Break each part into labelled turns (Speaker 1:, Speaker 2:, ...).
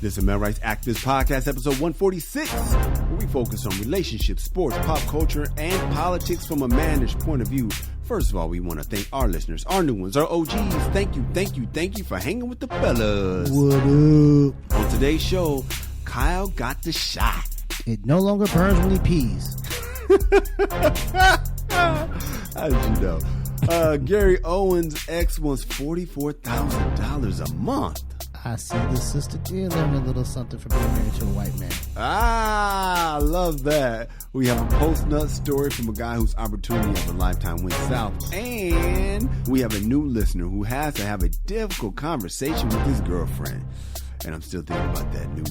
Speaker 1: This is a Male Rights Activist Podcast, episode 146, where we focus on relationships, sports, pop culture, and politics from a mannish point of view. First of all, we want to thank our listeners, our new ones, our OGs. Thank you for hanging with the fellas.
Speaker 2: What up?
Speaker 1: On today's show, Kyle got the shot.
Speaker 2: It no longer burns when he pees.
Speaker 1: How did you know? Gary Owen's ex wants $44,000 a month.
Speaker 2: I see the sister did learn a little something from being married to a white man.
Speaker 1: I love that. We have a post-nut story from a guy whose opportunity of a lifetime went south. And we have a new listener who has to have a difficult conversation with his girlfriend. And I'm still thinking about that new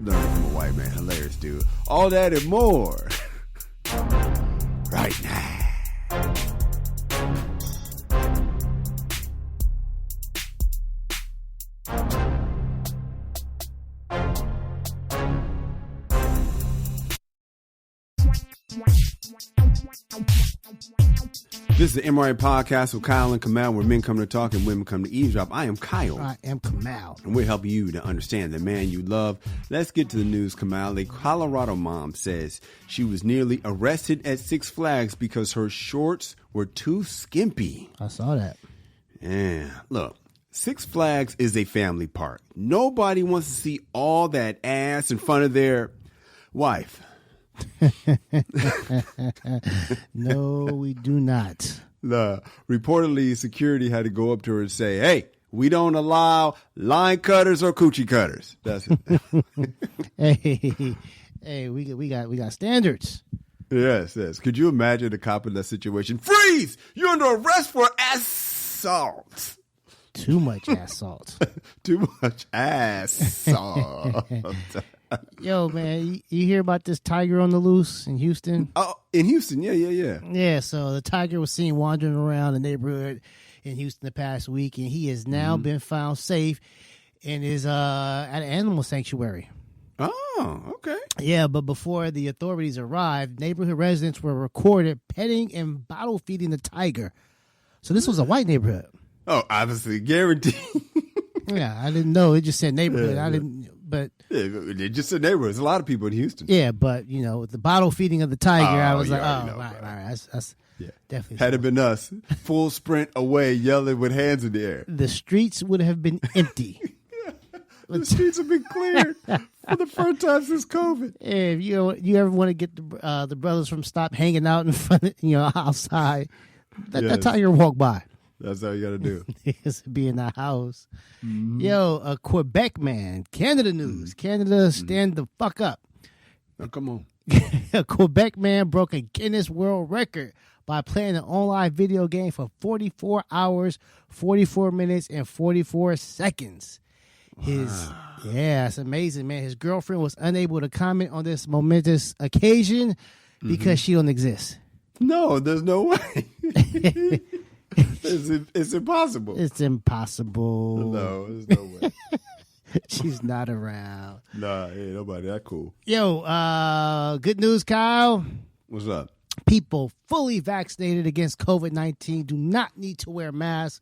Speaker 1: learning from a white man. Hilarious, dude. All that and more right now. This is the MRA podcast with Kyle and Kamal, where men come to talk and women come to eavesdrop. I am Kyle.
Speaker 2: I am Kamal.
Speaker 1: And we're helping you to understand the man you love. Let's get to the news, Kamal. A Colorado mom says she was nearly arrested at Six Flags because her shorts were too skimpy.
Speaker 2: I saw that.
Speaker 1: Yeah. Look, Six Flags is a family park. Nobody wants to see all that ass in front of their wife.
Speaker 2: No, we do not.
Speaker 1: Reportedly, security had to go up to her and say, "Hey, we don't allow line cutters or coochie cutters." That's it.
Speaker 2: hey, we got standards.
Speaker 1: Yes. Could you imagine a cop in that situation? Freeze! You're under arrest for assault.
Speaker 2: Too much assault.
Speaker 1: Too much assault.
Speaker 2: Yo, man, you hear about this tiger on the loose in Houston?
Speaker 1: Oh, in Houston, yeah.
Speaker 2: Yeah, so the tiger was seen wandering around the neighborhood in Houston the past week, and he has now been found safe and is at an animal sanctuary.
Speaker 1: Oh, okay.
Speaker 2: Yeah, but before the authorities arrived, neighborhood residents were recorded petting and bottle feeding the tiger. So this was a white neighborhood.
Speaker 1: Oh, obviously, guaranteed.
Speaker 2: Yeah, I didn't know. It just said neighborhood.
Speaker 1: Yeah.
Speaker 2: I didn't, but...
Speaker 1: Yeah, it just said neighborhood. There's a lot of people in Houston.
Speaker 2: Yeah, but, you know, with the bottle feeding of the tiger, I was
Speaker 1: yeah,
Speaker 2: like,
Speaker 1: all
Speaker 2: right. That's definitely...
Speaker 1: Had it been us, full sprint away, yelling with hands in the air.
Speaker 2: The streets would have been empty.
Speaker 1: The streets have been cleared for the first time since COVID.
Speaker 2: If you ever want to get the brothers from Stop hanging out in front of, outside, that tiger walk by.
Speaker 1: That's all you got to do.
Speaker 2: Is be in the house. Mm-hmm. Yo, a Quebec man, Canada news. Canada, stand the fuck up.
Speaker 1: Oh, come on.
Speaker 2: A Quebec man broke a Guinness World Record by playing an online video game for 44 hours, 44 minutes, and 44 seconds. It's amazing, man. His girlfriend was unable to comment on this momentous occasion because she don't exist.
Speaker 1: No, there's no way. It's impossible.
Speaker 2: It's impossible.
Speaker 1: No, there's no way.
Speaker 2: She's not around.
Speaker 1: Nah, ain't nobody that cool.
Speaker 2: Yo, good news, Kyle.
Speaker 1: What's up?
Speaker 2: People fully vaccinated against COVID-19 do not need to wear masks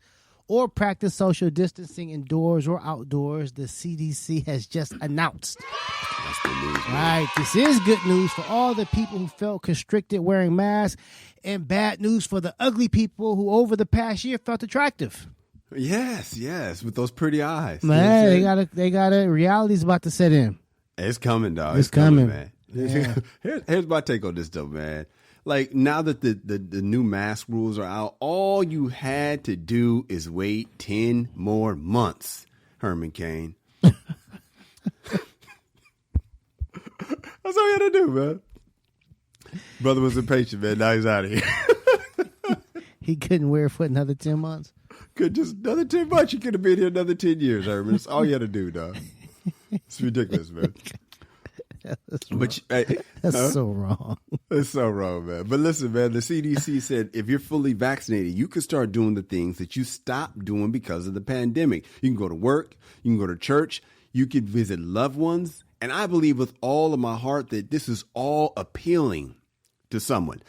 Speaker 2: or practice social distancing indoors or outdoors, the CDC has just announced.
Speaker 1: That's good news, man.
Speaker 2: Right. This is good news for all the people who felt constricted wearing masks, and bad news for the ugly people who over the past year felt attractive.
Speaker 1: Yes, with those pretty eyes.
Speaker 2: Man, they got it. Reality's about to set in.
Speaker 1: It's coming, dog.
Speaker 2: It's coming,
Speaker 1: man.
Speaker 2: Yeah.
Speaker 1: Here's my take on this, though, man. Like, now that the new mask rules are out, all you had to do is wait 10 more months, Herman Cain. That's all you had to do, man. Brother was impatient, man. Now he's out of here.
Speaker 2: He couldn't wear it for another 10 months.
Speaker 1: Could just another 10 months. You could have been here another 10 years, Herman. That's all you had to do, dog. It's ridiculous, man.
Speaker 2: That's so wrong.
Speaker 1: It's so wrong, man. But listen, man, the CDC said if you're fully vaccinated, you can start doing the things that you stopped doing because of the pandemic. You can go to work. You can go to church. You can visit loved ones. And I believe with all of my heart that this is all appealing to someone.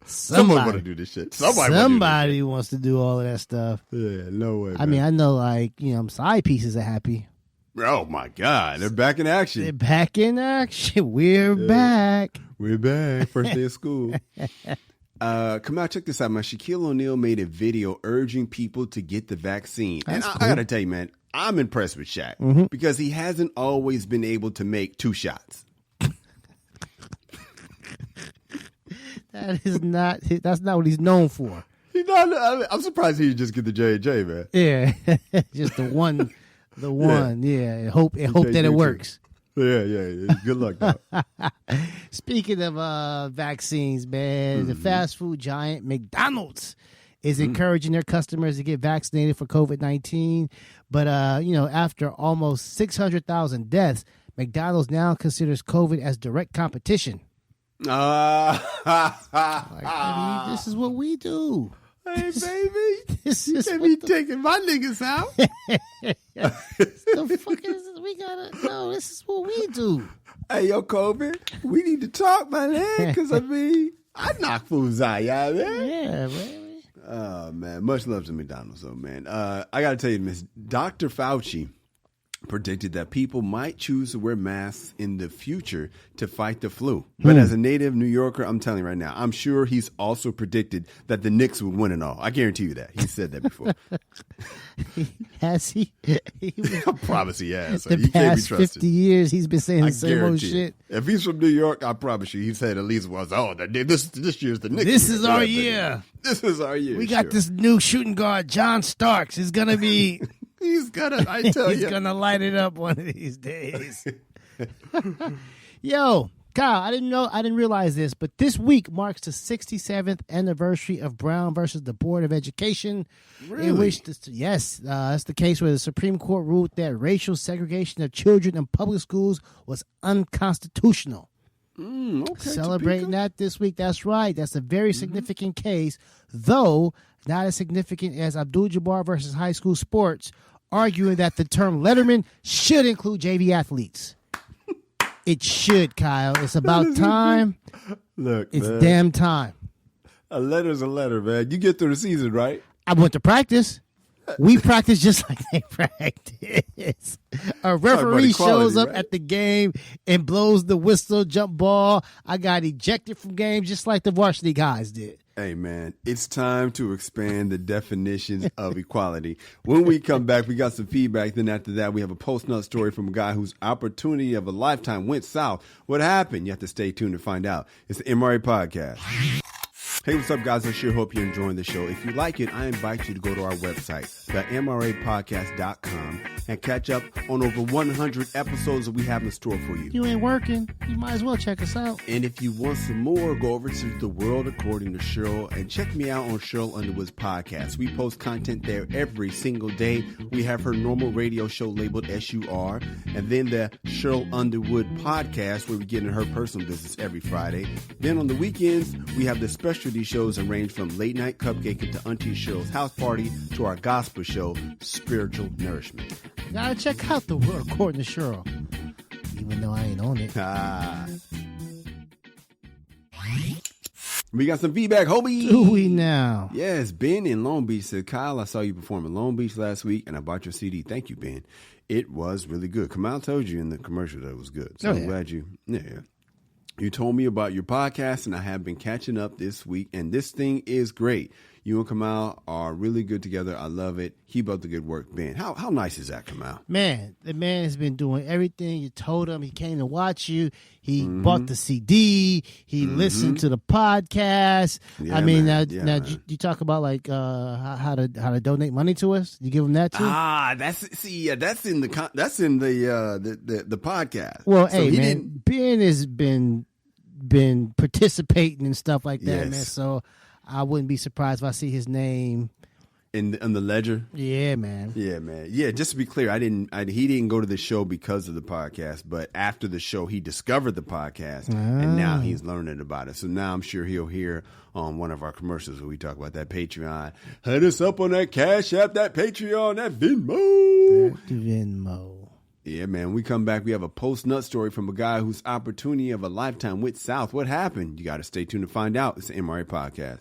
Speaker 1: Someone want to do this shit.
Speaker 2: Somebody wants to do all of that stuff.
Speaker 1: Yeah, no way.
Speaker 2: I mean, I know, like, side pieces are happy.
Speaker 1: Oh my God, they're back in action.
Speaker 2: They're back in action. We're back.
Speaker 1: We're back. First day of school. Come out, check this out, man. Shaquille O'Neal made a video urging people to get the vaccine.
Speaker 2: That's
Speaker 1: and
Speaker 2: cool.
Speaker 1: I gotta tell you, man, I'm impressed with Shaq because he hasn't always been able to make 2 shots.
Speaker 2: That's not what he's known for.
Speaker 1: I'm surprised he just get the J&J, man.
Speaker 2: Yeah, just the one. Yeah. Hope that it works.
Speaker 1: Yeah. Good luck, though.
Speaker 2: Speaking of vaccines, man, the fast food giant McDonald's is encouraging their customers to get vaccinated for COVID-19. But after almost 600,000 deaths, McDonald's now considers COVID as direct competition. Like, baby, this is what we do.
Speaker 1: Hey, baby,
Speaker 2: This
Speaker 1: you
Speaker 2: is
Speaker 1: can't
Speaker 2: what
Speaker 1: be
Speaker 2: the-
Speaker 1: taking my niggas out.
Speaker 2: the fuck is this? This is what we do.
Speaker 1: Hey, yo, COVID, we need to talk, my man, because, I knock fools out, y'all, man.
Speaker 2: Yeah, baby.
Speaker 1: Oh, man, much love to McDonald's, though, man. I got to tell you, Miss Dr. Fauci predicted that people might choose to wear masks in the future to fight the flu. But as a native New Yorker, I'm telling you right now, I'm sure he's also predicted that the Knicks would win and all. I guarantee you that. He said that before.
Speaker 2: Has he?
Speaker 1: I promise he has. So
Speaker 2: The
Speaker 1: he can't be
Speaker 2: past
Speaker 1: trusted.
Speaker 2: 50 years, he's been saying
Speaker 1: I
Speaker 2: the same old
Speaker 1: guarantee
Speaker 2: shit.
Speaker 1: it. If he's from New York, I promise you, he said at least once, this year's the Knicks.
Speaker 2: This is our
Speaker 1: Yeah,
Speaker 2: year.
Speaker 1: This is our year.
Speaker 2: We got this new shooting guard, John Starks. Is gonna be.
Speaker 1: He's gonna. I tell
Speaker 2: He's
Speaker 1: you.
Speaker 2: gonna light it up one of these days. Yo, Kyle, I didn't realize this, but this week marks the 67th anniversary of Brown versus the Board of Education.
Speaker 1: Really?
Speaker 2: In which, that's the case where the Supreme Court ruled that racial segregation of children in public schools was unconstitutional.
Speaker 1: Okay,
Speaker 2: Celebrating
Speaker 1: Topeka.
Speaker 2: that this week. That's right. That's a very significant case, though not as significant as Abdul-Jabbar versus high school sports, arguing that the term letterman should include JV athletes. It should, Kyle. It's about time.
Speaker 1: Look,
Speaker 2: It's
Speaker 1: man,
Speaker 2: damn time.
Speaker 1: a letter's a letter, man. You get through the season, right?
Speaker 2: I went to practice. We practice just like they practice. A referee
Speaker 1: equality,
Speaker 2: shows up
Speaker 1: right?
Speaker 2: at the game and blows the whistle, jump ball. I got ejected from games just like the varsity guys did.
Speaker 1: Hey, man, it's time to expand the definitions of equality. When we come back, we got some feedback. Then after that, we have a post-nut story from a guy whose opportunity of a lifetime went south. What happened? You have to stay tuned to find out. It's the MRA Podcast. Hey, what's up, guys? I sure hope you're enjoying the show. If you like it, I invite you to go to our website, themrapodcast.com, and catch up on over 100 episodes that we have in store for you.
Speaker 2: You ain't working. You might as well check us out.
Speaker 1: And if you want some more, go over to The World According to Cheryl and check me out on Cheryl Underwood's podcast. We post content there every single day. We have her normal radio show labeled SUR, and then the Cheryl Underwood podcast where we get in her personal business every Friday. Then on the weekends, we have the specialty shows that range from Late Night Cupcake to Auntie Cheryl's House Party to our gospel show, Spiritual Nourishment.
Speaker 2: You gotta check out The World According to Cheryl. Even though I ain't on it.
Speaker 1: We got some feedback, homie.
Speaker 2: Do we now?
Speaker 1: Yes, Ben in Long Beach said, Kyle, I saw you perform in Long Beach last week and I bought your CD. Thank you, Ben. It was really good. Kamal told you in the commercial that it was good. So I'm glad you, You told me about your podcast and I have been catching up this week and this thing is great. You and Kamal are really good together. I love it. Keep up the good work, Ben. How nice is that, Kamal?
Speaker 2: Man, the man has been doing everything you told him. He came to watch you. He bought the CD. He listened to the podcast.
Speaker 1: Yeah,
Speaker 2: I mean,
Speaker 1: man.
Speaker 2: now you talk about like how to donate money to us. You give him that too.
Speaker 1: That's in the podcast.
Speaker 2: Well,
Speaker 1: So
Speaker 2: hey
Speaker 1: he
Speaker 2: man,
Speaker 1: didn't-
Speaker 2: Ben has been participating and stuff like that, man.
Speaker 1: Yes.
Speaker 2: So I wouldn't be surprised if I see his name.
Speaker 1: in the ledger.
Speaker 2: Yeah, man.
Speaker 1: Yeah, man. Yeah, just to be clear, he didn't go to the show because of the podcast, but after the show, he discovered the podcast, and now he's learning about it. So now I'm sure he'll hear on one of our commercials where we talk about that Patreon. Hit us up on that Cash App, that Patreon, that Venmo.
Speaker 2: Venmo.
Speaker 1: Yeah, man. We come back. We have a post-nut story from a guy whose opportunity of a lifetime went south. What happened? You got to stay tuned to find out. It's the MRA Podcast.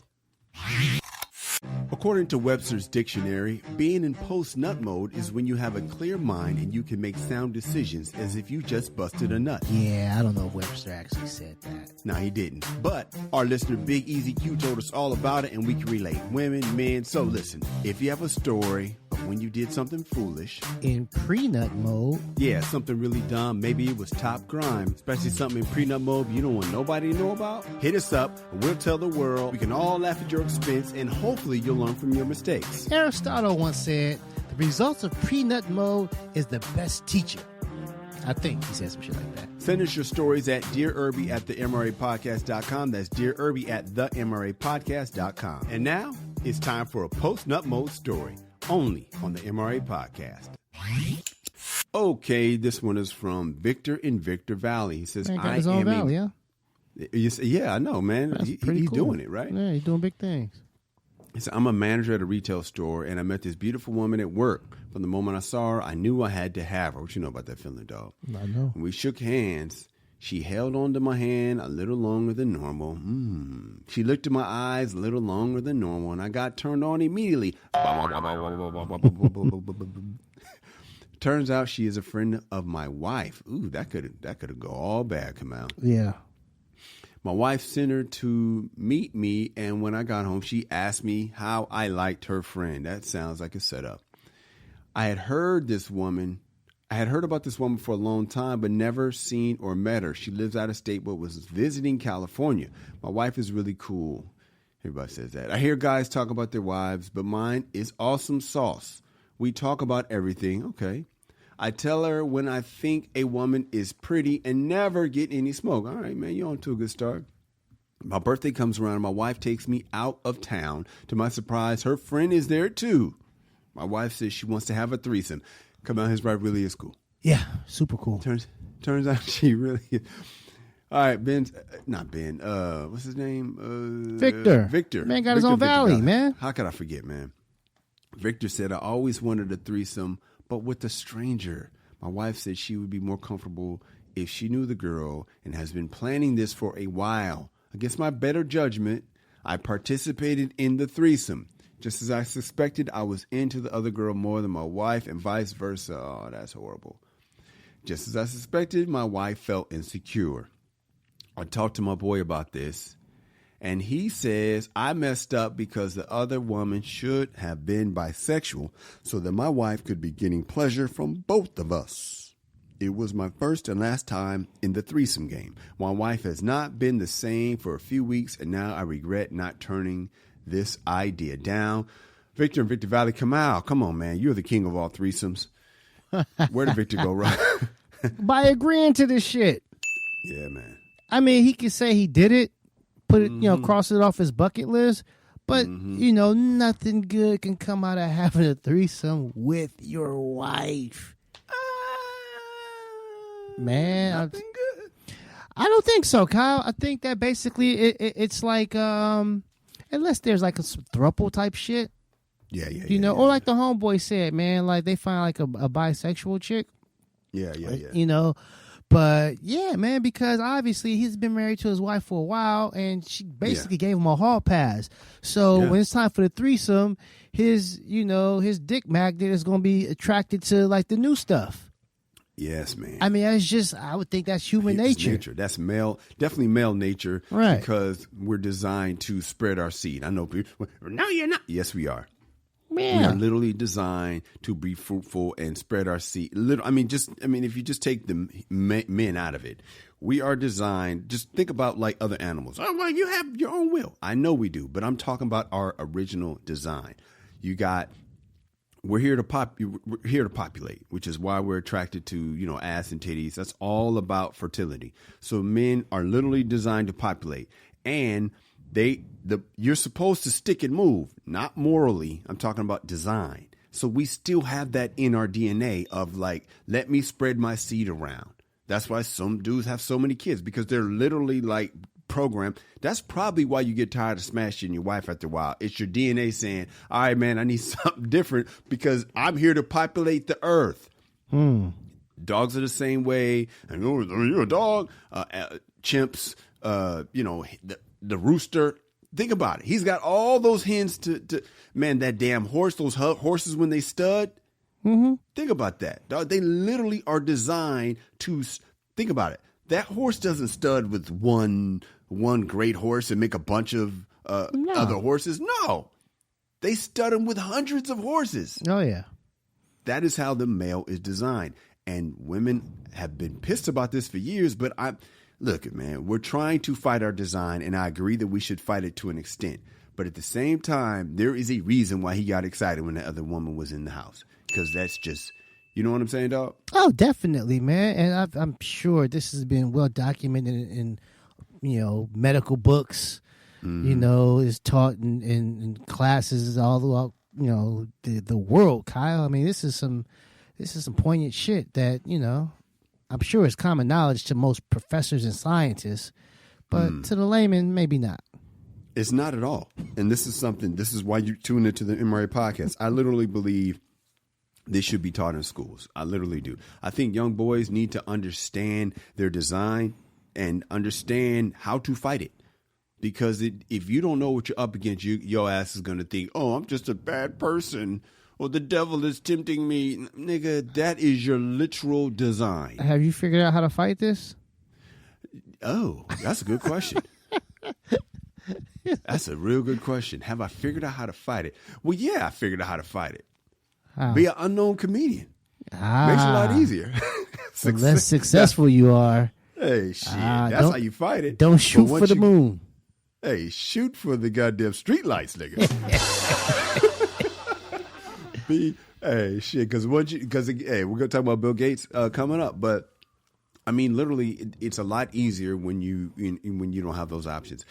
Speaker 1: According to Webster's dictionary, being in post-nut mode is when you have a clear mind and you can make sound decisions as if you just busted a nut.
Speaker 2: Yeah, I don't know if Webster actually said that.
Speaker 1: No, he didn't. But our listener, Big Easy Q, told us all about it, and we can relate. Women, men. So listen, if you have a story of when you did something foolish.
Speaker 2: In pre-nut mode.
Speaker 1: Yeah, something really dumb. Maybe it was top crime, especially something in pre-nut mode you don't want nobody to know about. Hit us up, and we'll tell the world. We can all laugh at your expense, and hopefully you'll learn from your mistakes.
Speaker 2: Aristotle once said, the results of pre-nut mode is the best teacher. I think he said some shit like that.
Speaker 1: Send us your stories at Dear Erby at themrapodcast.com. That's Dear Erby at themrapodcast.com. And now it's time for a post-nut mode story, only on the MRA Podcast. Okay, this one is from Victor in Victor Valley. He says,
Speaker 2: Man, got his own valley, yeah?
Speaker 1: Yeah, I know, man.
Speaker 2: That's
Speaker 1: He's
Speaker 2: cool.
Speaker 1: doing it, right?
Speaker 2: Yeah, he's doing big things.
Speaker 1: He said, I'm a manager at a retail store, and I met this beautiful woman at work. From the moment I saw her, I knew I had to have her. What you know about that feeling, dog?
Speaker 2: I know.
Speaker 1: When we shook hands, she held onto my hand a little longer than normal. She looked in my eyes a little longer than normal, and I got turned on immediately. Turns out she is a friend of my wife. Ooh, that could go all bad, Kamal.
Speaker 2: Yeah.
Speaker 1: My wife sent her to meet me, and when I got home, she asked me how I liked her friend. That sounds like a setup. I had heard about this woman for a long time, but never seen or met her. She lives out of state, but was visiting California. My wife is really cool. Everybody says that. I hear guys talk about their wives, but mine is awesome sauce. We talk about everything. Okay. I tell her when I think a woman is pretty and never get any smoke. All right, man, you're on to a good start. My birthday comes around and my wife takes me out of town. To my surprise, her friend is there too. My wife says she wants to have a threesome. Come on, his wife really is cool.
Speaker 2: Yeah, super cool.
Speaker 1: Turns out she really is. All right, not Ben. What's his name?
Speaker 2: Victor.
Speaker 1: Victor.
Speaker 2: Man got his own valley, man.
Speaker 1: How could I forget, man? Victor said, I always wanted a threesome, but with a stranger. My wife said she would be more comfortable if she knew the girl and has been planning this for a while. Against my better judgment, I participated in the threesome. Just as I suspected, I was into the other girl more than my wife and vice versa. Oh, that's horrible. Just as I suspected, my wife felt insecure. I talked to my boy about this, and he says I messed up because the other woman should have been bisexual so that my wife could be getting pleasure from both of us. It was my first and last time in the threesome game. My wife has not been the same for a few weeks, and now I regret not turning this idea down. Victor and Victor Valley, come on, man. You're the king of all threesomes. Where did Victor go wrong?
Speaker 2: By agreeing to this shit.
Speaker 1: Yeah, man.
Speaker 2: I mean, he could say he did it, put it, cross it off his bucket list, but, nothing good can come out of having a threesome with your wife. Man,
Speaker 1: Nothing good.
Speaker 2: I don't think so, Kyle. I think that basically it's like, unless there's like a throuple type shit.
Speaker 1: Yeah.
Speaker 2: Or like the homeboy said, man, like they find like a bisexual chick.
Speaker 1: Yeah.
Speaker 2: But yeah, man, because obviously he's been married to his wife for a while, and she basically gave him a hall pass. So when it's time for the threesome, his dick magnet is going to be attracted to like the new stuff.
Speaker 1: Yes, man.
Speaker 2: I mean, I would think that's human nature.
Speaker 1: That's definitely male nature.
Speaker 2: Right.
Speaker 1: Because we're designed to spread our seed. I know people, no, you're not. Yes, we are.
Speaker 2: Yeah.
Speaker 1: We are literally designed to be fruitful and spread our seed. If you just take the men out of it, we are designed. Just think about like other animals. Oh, well, you have your own will. I know we do, but I'm talking about our original design. We're here to populate, which is why we're attracted to, ass and titties. That's all about fertility. So men are literally designed to populate, and you're supposed to stick and move, not morally. I'm talking about design. So we still have that in our DNA of like, let me spread my seed around. That's why some dudes have so many kids, because they're literally like programmed. That's probably why you get tired of smashing your wife after a while. It's your DNA saying, all right, man, I need something different because I'm here to populate the earth. Dogs are the same way. And you're a dog. Chimps, the rooster. Think about it. He's got all those hens to man, that damn horse, those horses when they stud.
Speaker 2: Mm-hmm.
Speaker 1: Think about that. They literally are designed to, think about it. That horse doesn't stud with one great horse and make a bunch of other horses. No. They stud them with hundreds of horses.
Speaker 2: Oh, yeah.
Speaker 1: That is how the male is designed. And women have been pissed about this for years, but look, man, we're trying to fight our design, and I agree that we should fight it to an extent. But at the same time, there is a reason why he got excited when the other woman was in the house. Because that's just, you know what I'm saying, dog?
Speaker 2: Oh, definitely, man. And I'm sure this has been well documented in medical books. Mm-hmm. Is taught in classes all throughout, the world, Kyle. I mean, this is some poignant shit that, I'm sure it's common knowledge to most professors and scientists, but to the layman, maybe not.
Speaker 1: It's not at all. And this is why you tune into the MRA podcast. I literally believe this should be taught in schools. I literally do. I think young boys need to understand their design and understand how to fight it. Because if you don't know what you're up against, your ass is going to think, oh, I'm just a bad person. Or the devil is tempting me. Nigga, that is your literal design.
Speaker 2: Have you figured out how to fight this?
Speaker 1: Oh, that's a good question. That's a real good question. Have I figured out how to fight it? Well, yeah, I figured out how to fight it. How? Be an unknown comedian. Makes it a lot easier.
Speaker 2: The less successful you are.
Speaker 1: Hey, shit. That's how you fight it.
Speaker 2: Don't shoot for the moon.
Speaker 1: Hey, shoot for the goddamn streetlights, nigga. Hey, shit, because we're gonna talk about Bill Gates coming up, but I mean, literally, it's a lot easier when you don't have those options.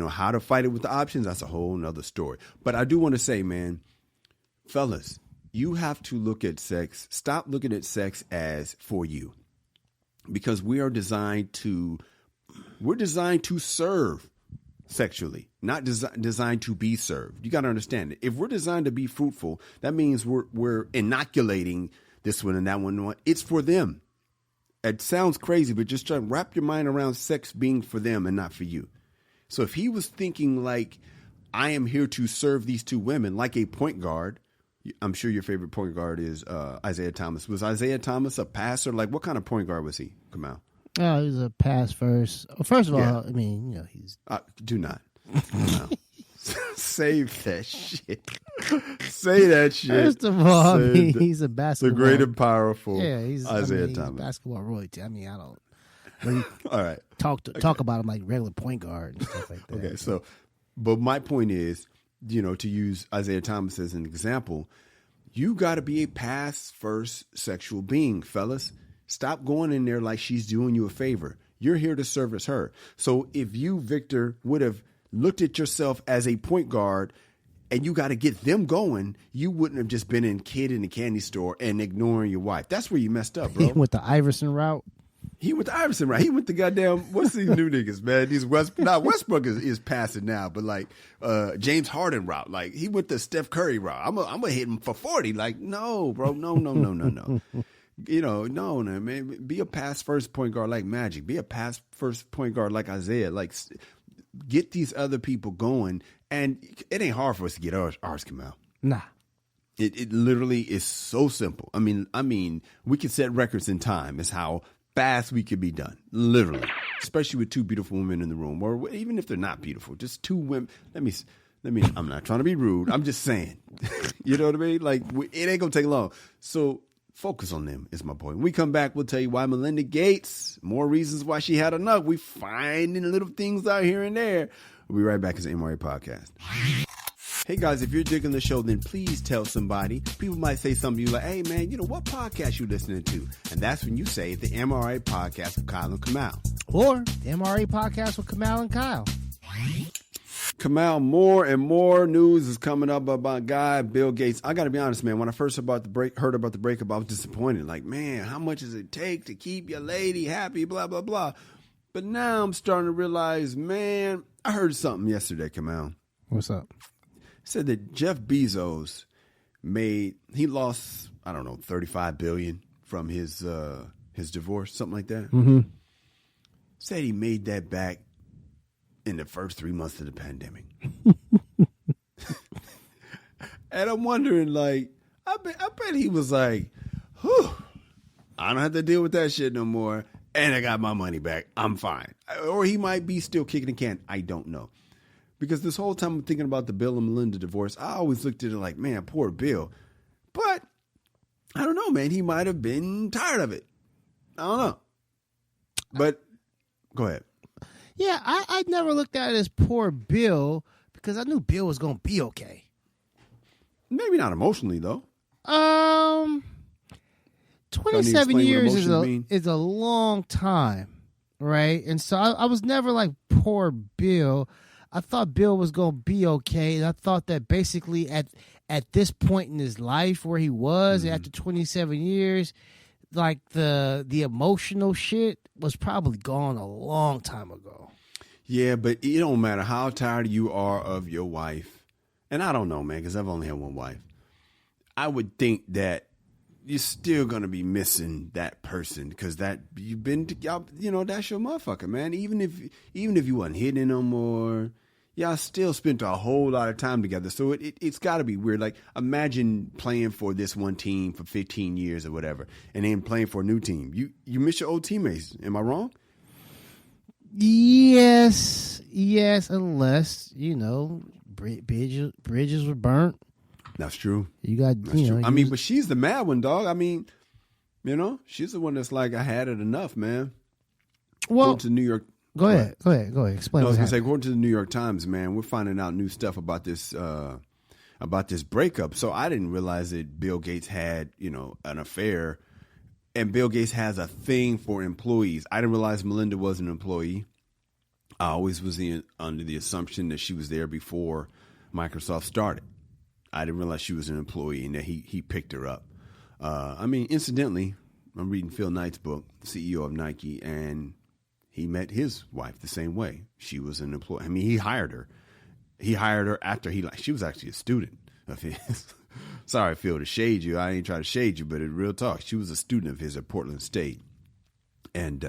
Speaker 1: How to fight it with the options, that's a whole nother story. But I do want to say, man, fellas, you have to look at sex. Stop looking at sex as for you, because we are designed to serve. Sexually, not designed to be served. You got to understand it. If we're designed to be fruitful, that means we're inoculating this one and that one. It's for them. It sounds crazy, but just try to wrap your mind around sex being for them and not for you. So if he was thinking like, I am here to serve these two women like a point guard, I'm sure your favorite point guard is Isaiah Thomas. Was Isaiah Thomas a passer? Like, what kind of point guard was he, Kamal?
Speaker 2: Oh, he was a pass first. First of all, I mean, he's...
Speaker 1: do not. No. Save that shit. Say that shit.
Speaker 2: First of all, he's a basketball...
Speaker 1: The great and powerful
Speaker 2: he's
Speaker 1: Isaiah Thomas.
Speaker 2: He's basketball royalty. I mean, I don't... Really
Speaker 1: all right.
Speaker 2: Talk about him like regular point guard and stuff like that.
Speaker 1: Okay, so... But my point is, to use Isaiah Thomas as an example, you got to be a pass-first sexual being, fellas. Stop going in there like she's doing you a favor. You're here to service her. So if you, Victor, would have looked at yourself as a point guard and you got to get them going, you wouldn't have just been in Kid in the Candy Store and ignoring your wife. That's where you messed up, bro.
Speaker 2: He went the Iverson route.
Speaker 1: He went the goddamn, what's these new niggas, man? These Westbrook is passing now, but like James Harden route. Like he went the Steph Curry route. I'm gonna hit him for 40. Like, no, bro. No. No, man. Be a pass first point guard like Magic. Be a pass first point guard like Isaiah. Like, get these other people going. And it ain't hard for us to get ours come out.
Speaker 2: Nah.
Speaker 1: It literally is so simple. I mean, we can set records in time. It's how fast we could be done. Literally. Especially with two beautiful women in the room. Or even if they're not beautiful. Just two women. Let me. I'm not trying to be rude. I'm just saying. You know what I mean? Like, it ain't going to take long. So, focus on them is my point. When we come back, we'll tell you why Melinda Gates, more reasons why she had enough. We finding little things out here and there. We'll be right back as the MRA podcast. Hey guys, if you're digging the show, then please tell somebody. People might say something to you like, hey man, what podcast you listening to? And that's when you say the MRA podcast with Kyle and Kamal.
Speaker 2: Or the MRA podcast with Kamal and Kyle.
Speaker 1: Kamal, more and more news is coming up about guy Bill Gates. I got to be honest, man. When I first heard about the breakup, I was disappointed. Like, man, how much does it take to keep your lady happy? Blah blah blah. But now I'm starting to realize, man, I heard something yesterday, Kamal.
Speaker 2: What's up?
Speaker 1: It said that Jeff Bezos he lost, I don't know, $35 billion from his divorce, something like that.
Speaker 2: Mm-hmm.
Speaker 1: Said he made that back in the first 3 months of the pandemic. And I'm wondering, like, I bet he was like, whew, I don't have to deal with that shit no more. And I got my money back. I'm fine. Or he might be still kicking the can. I don't know. Because this whole time I'm thinking about the Bill and Melinda divorce, I always looked at it like, man, poor Bill. But I don't know, man. He might have been tired of it. I don't know. But go ahead.
Speaker 2: Yeah, I never looked at it as poor Bill because I knew Bill was going to be okay.
Speaker 1: Maybe not emotionally, though.
Speaker 2: 27 years is a long time, right? And so I was never like poor Bill. I thought Bill was going to be okay. And I thought that basically at this point in his life where he was after 27 years, like the emotional shit was probably gone a long time ago.
Speaker 1: Yeah, but it don't matter how tired you are of your wife. And I don't know, man, because I've only had one wife. I would think that you're still going to be missing that person because that you've been, you know, that's your motherfucker, man. Even if you wasn't hitting no more, y'all still spent a whole lot of time together. So it's got to be weird. Like, imagine playing for this one team for 15 years or whatever, and then playing for a new team. You miss your old teammates. Am I wrong?
Speaker 2: Yes, unless, you know, bridges were burnt.
Speaker 1: That's true.
Speaker 2: You got,
Speaker 1: that's true. I mean, but she's the mad one, dog. I mean, you know, she's the one that's like, I had it enough, man.
Speaker 2: Well,
Speaker 1: going to New York.
Speaker 2: Go ahead. Explain.
Speaker 1: No, I was gonna say, according to the New York Times, man, we're finding out new stuff about this breakup. So I didn't realize that Bill Gates had, you know, an affair, and Bill Gates has a thing for employees. I didn't realize Melinda was an employee. I always was under the assumption that she was there before Microsoft started. I didn't realize she was an employee and that he picked her up. I mean, incidentally, I'm reading Phil Knight's book, CEO of Nike, and he met his wife the same way. She was an employee. I mean, he hired her. He hired her after she was actually a student of his. Sorry, Phil, to shade you. I ain't trying to shade you, but in real talk, she was a student of his at Portland State. And,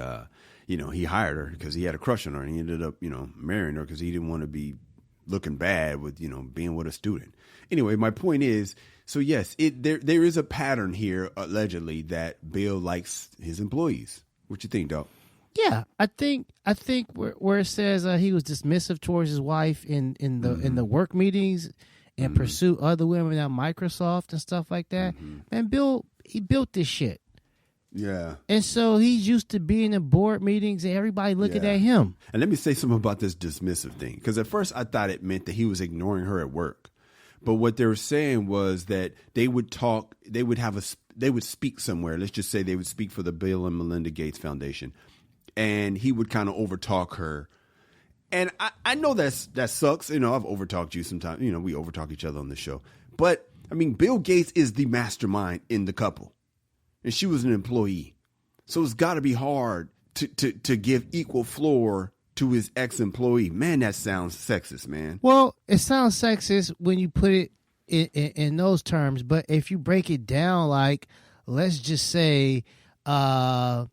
Speaker 1: you know, he hired her because he had a crush on her, and he ended up, you know, marrying her because he didn't want to be looking bad with, you know, being with a student. Anyway, my point is, so yes, there is a pattern here, allegedly, that Bill likes his employees. What you think, dog?
Speaker 2: Yeah, I think where it says he was dismissive towards his wife in the work meetings and pursue other women at Microsoft and stuff like that. Man, Bill, he built this shit.
Speaker 1: Yeah.
Speaker 2: And so he's used to being in board meetings and everybody looking at him.
Speaker 1: And let me say something about this dismissive thing, because at first I thought it meant that he was ignoring her at work. But what they were saying was that they would talk, they would speak somewhere. Let's just say they would speak for the Bill and Melinda Gates Foundation. And he would kind of overtalk her. And I know that sucks. You know, I've overtalked you sometimes. You know, we overtalk each other on the show. But, I mean, Bill Gates is the mastermind in the couple. And she was an employee. So it's got to be hard to give equal floor to his ex-employee. Man, that sounds sexist, man.
Speaker 2: Well, it sounds sexist when you put it in those terms. But if you break it down, like, let's just say instead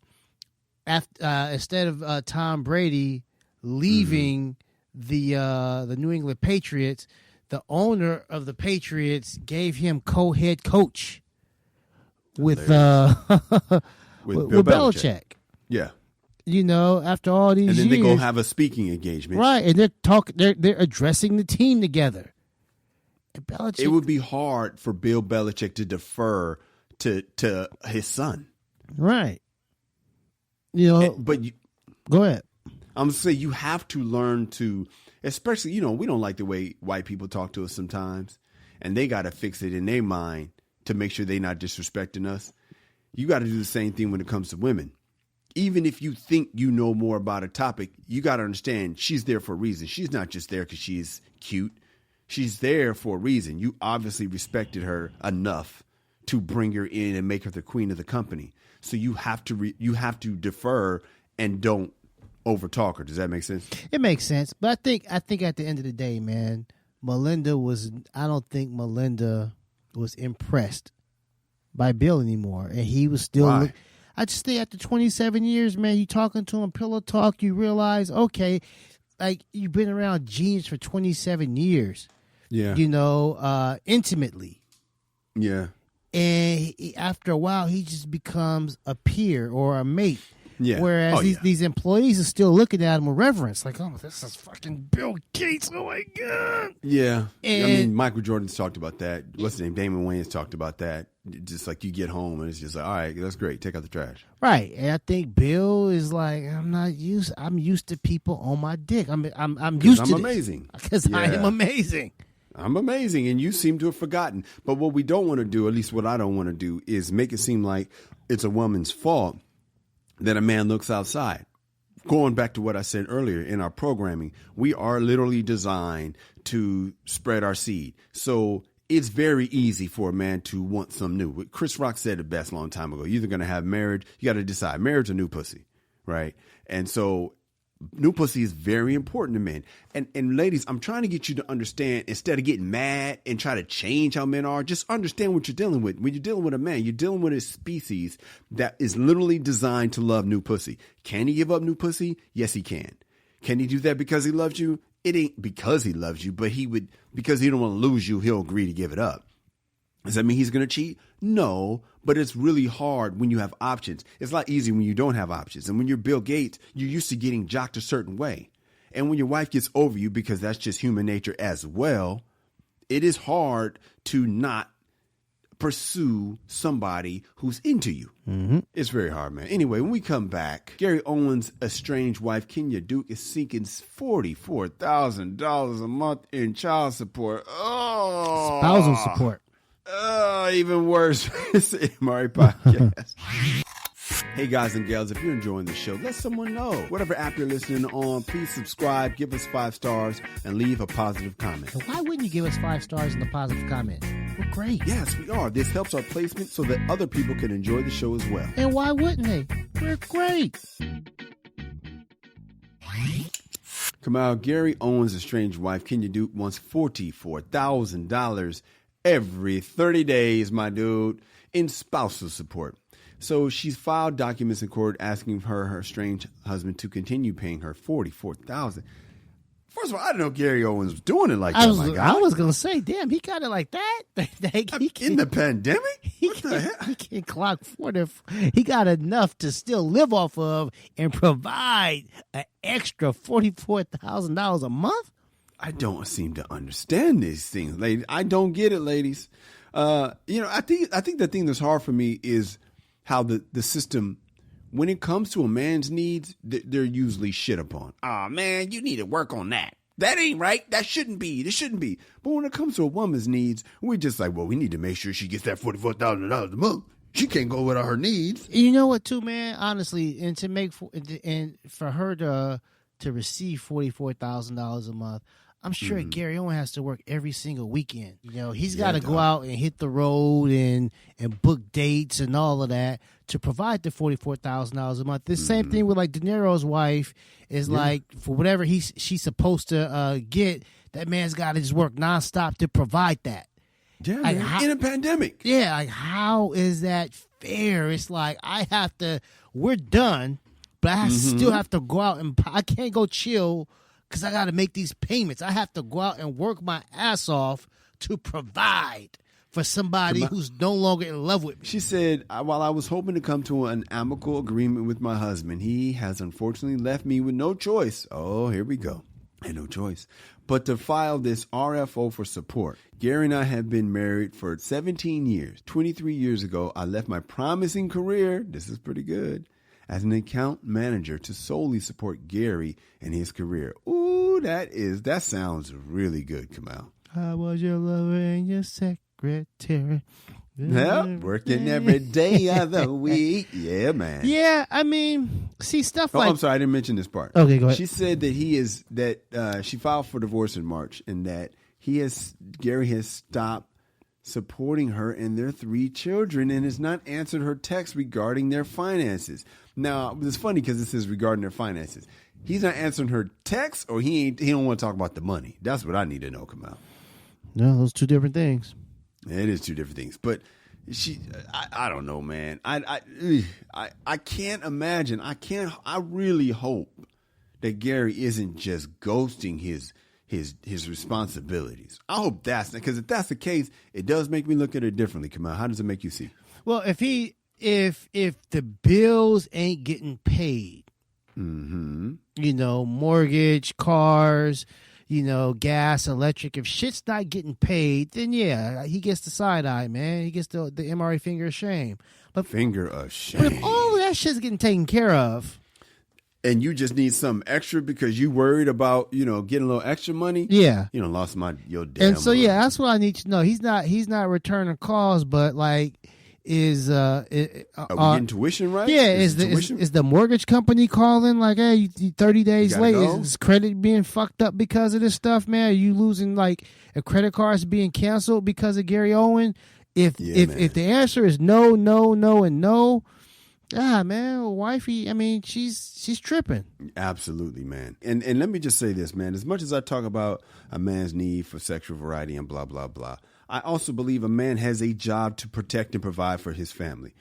Speaker 2: of Tom Brady leaving the New England Patriots, the owner of the Patriots gave him co-head coach with Bill Belichick.
Speaker 1: Yeah.
Speaker 2: You know, after all these years.
Speaker 1: And then they go have a speaking engagement.
Speaker 2: Right, and they're addressing the team together. And Belichick,
Speaker 1: it would be hard for Bill Belichick to defer to his son.
Speaker 2: Right. You know, go ahead.
Speaker 1: I'm gonna say you have to learn to, especially, you know, we don't like the way white people talk to us sometimes, and they got to fix it in their mind to make sure they're not disrespecting us. You got to do the same thing when it comes to women. Even if you think you know more about a topic, you got to understand she's there for a reason. She's not just there because she's cute. She's there for a reason. You obviously respected her enough to bring her in and make her the queen of the company. So you have to defer and don't overtalk her. Does that make sense?
Speaker 2: It makes sense. But I think at the end of the day, man, I don't think Melinda was impressed by Bill anymore, and he was still.
Speaker 1: Why?
Speaker 2: I just think after 27 years, man, you talking to him, pillow talk, you realize, okay, like you've been around genius for 27 years.
Speaker 1: Yeah.
Speaker 2: Intimately.
Speaker 1: Yeah.
Speaker 2: And after a while, he just becomes a peer or a mate.
Speaker 1: Yeah.
Speaker 2: Whereas these employees are still looking at him with reverence, like, oh, this is fucking Bill Gates. Oh my God.
Speaker 1: Yeah.
Speaker 2: And,
Speaker 1: I mean, Michael Jordan's talked about that. What's his name? Damon Wayans talked about that. Just like you get home and it's just like, all right, that's great. Take out the trash.
Speaker 2: Right. And I think Bill is like, I'm used to people on my dick. I'm used to
Speaker 1: I'm amazing.
Speaker 2: Because I am amazing.
Speaker 1: I'm amazing, and you seem to have forgotten. But what we don't want to do, at least what I don't want to do, is make it seem like it's a woman's fault that a man looks outside. Going back to what I said earlier in our programming, we are literally designed to spread our seed. So it's very easy for a man to want some new. Chris Rock said it best a long time ago. You're either going to have marriage, you got to decide marriage or new pussy, right? And so new pussy is very important to men. And ladies, I'm trying to get you to understand, instead of getting mad and try to change how men are, just understand what you're dealing with. When you're dealing with a man, you're dealing with a species that is literally designed to love new pussy. Can he give up new pussy? Yes, he can. Can he do that because he loves you? It ain't because he loves you, but he would, because he don't want to lose you, he'll agree to give it up. Does that mean he's going to cheat? No, but it's really hard when you have options. It's a lot easier when you don't have options. And when you're Bill Gates, you're used to getting jocked a certain way. And when your wife gets over you, because that's just human nature as well, it is hard to not pursue somebody who's into you. Mm-hmm. It's very hard, man. Anyway, when we come back, Gary Owen's estranged wife, Kenya Duke, is seeking $44,000 a month in child support. Oh,
Speaker 2: spousal support.
Speaker 1: Even worse. It's the MRA Podcast. Hey guys and gals, if you're enjoying the show, let someone know. Whatever app you're listening on, please subscribe, give us 5 stars, and leave a positive comment.
Speaker 2: So why wouldn't you give us 5 stars and a positive comment? We're great.
Speaker 1: Yes, we are. This helps our placement so that other people can enjoy the show as well.
Speaker 2: And why wouldn't they? We're great.
Speaker 1: Come out. Gary Owen's estranged wife, Kenya Duke, wants $44,000 every 30 days, my dude, in spousal support. So she's filed documents in court asking her estranged husband to continue paying her $44,000. First of all, I didn't know Gary Owens was doing it like that.
Speaker 2: I was going to say, damn, he got it like that?
Speaker 1: In the pandemic? What the hell?
Speaker 2: He can clock 40. He got enough to still live off of and provide an extra $44,000 a month?
Speaker 1: I don't seem to understand these things, ladies. I don't get it, ladies. I think the thing that's hard for me is how the system, when it comes to a man's needs, they're usually shit upon. Oh, man, you need to work on that. That ain't right. That shouldn't be. This shouldn't be. But when it comes to a woman's needs, we're just like, well, we need to make sure she gets that $44,000 a month. She can't go without her needs.
Speaker 2: You know what, too, man? Honestly, and for her to receive $44,000 a month, I'm sure Gary Owen has to work every single weekend. He's got to go out and hit the road and book dates and all of that to provide the $44,000 a month. The same thing with like De Niro's wife is like for whatever she's supposed to get, that man's got to just work nonstop to provide that.
Speaker 1: Yeah, like in a pandemic.
Speaker 2: Yeah, like how is that fair? It's like we're done, but I still have to go out and I can't go chill because I got to make these payments. I have to go out and work my ass off to provide for somebody who's no longer in love with me.
Speaker 1: She said, while I was hoping to come to an amicable agreement with my husband, he has unfortunately left me with no choice. Oh, here we go. And no choice but to file this RFO for support. Gary and I have been married for 17 years. 23 years ago, I left my promising career. This is pretty good. As an account manager to solely support Gary and his career. Ooh, that sounds really good, Kamal.
Speaker 2: I was your lover and your secretary.
Speaker 1: Yeah, working every day of the week. Yeah, man.
Speaker 2: Yeah, I mean, see stuff
Speaker 1: I'm sorry, I didn't mention this part.
Speaker 2: Okay, go ahead.
Speaker 1: She said that she filed for divorce in March and that Gary has stopped supporting her and their 3 children and has not answered her text regarding their finances. Now, it's funny because it says regarding their finances. He's not answering her text, or he don't want to talk about the money. That's what I need to know, Kamal.
Speaker 2: No, those 2 different things.
Speaker 1: It is 2 different things. But I don't know, man. I can't imagine. I really hope that Gary isn't just ghosting his responsibilities. I hope that's because if that's the case, it does make me look at it differently. Come on, how does it make you see?
Speaker 2: Well, if the bills ain't getting paid, mortgage, cars, gas, electric, if shit's not getting paid, then yeah, he gets the side eye, man. He gets the MRA finger of shame. But
Speaker 1: finger of shame.
Speaker 2: But if all of that shit's getting taken care of,
Speaker 1: and you just need something extra because you worried about, getting a little extra money.
Speaker 2: Yeah.
Speaker 1: Lost your damn
Speaker 2: And so,
Speaker 1: money.
Speaker 2: yeah, that's what I need to know. He's not returning calls, but like, are we
Speaker 1: getting tuition right?
Speaker 2: Yeah. Is the mortgage company calling like, hey, you 30 days late? Is credit being fucked up because of this stuff, man? Are you losing like a credit card's being canceled because of Gary Owen? If the answer is no, and no, man, wifey, I mean, she's tripping.
Speaker 1: Absolutely, man. And let me just say this, man. As much as I talk about a man's need for sexual variety and blah, blah, blah, I also believe a man has a job to protect and provide for his family.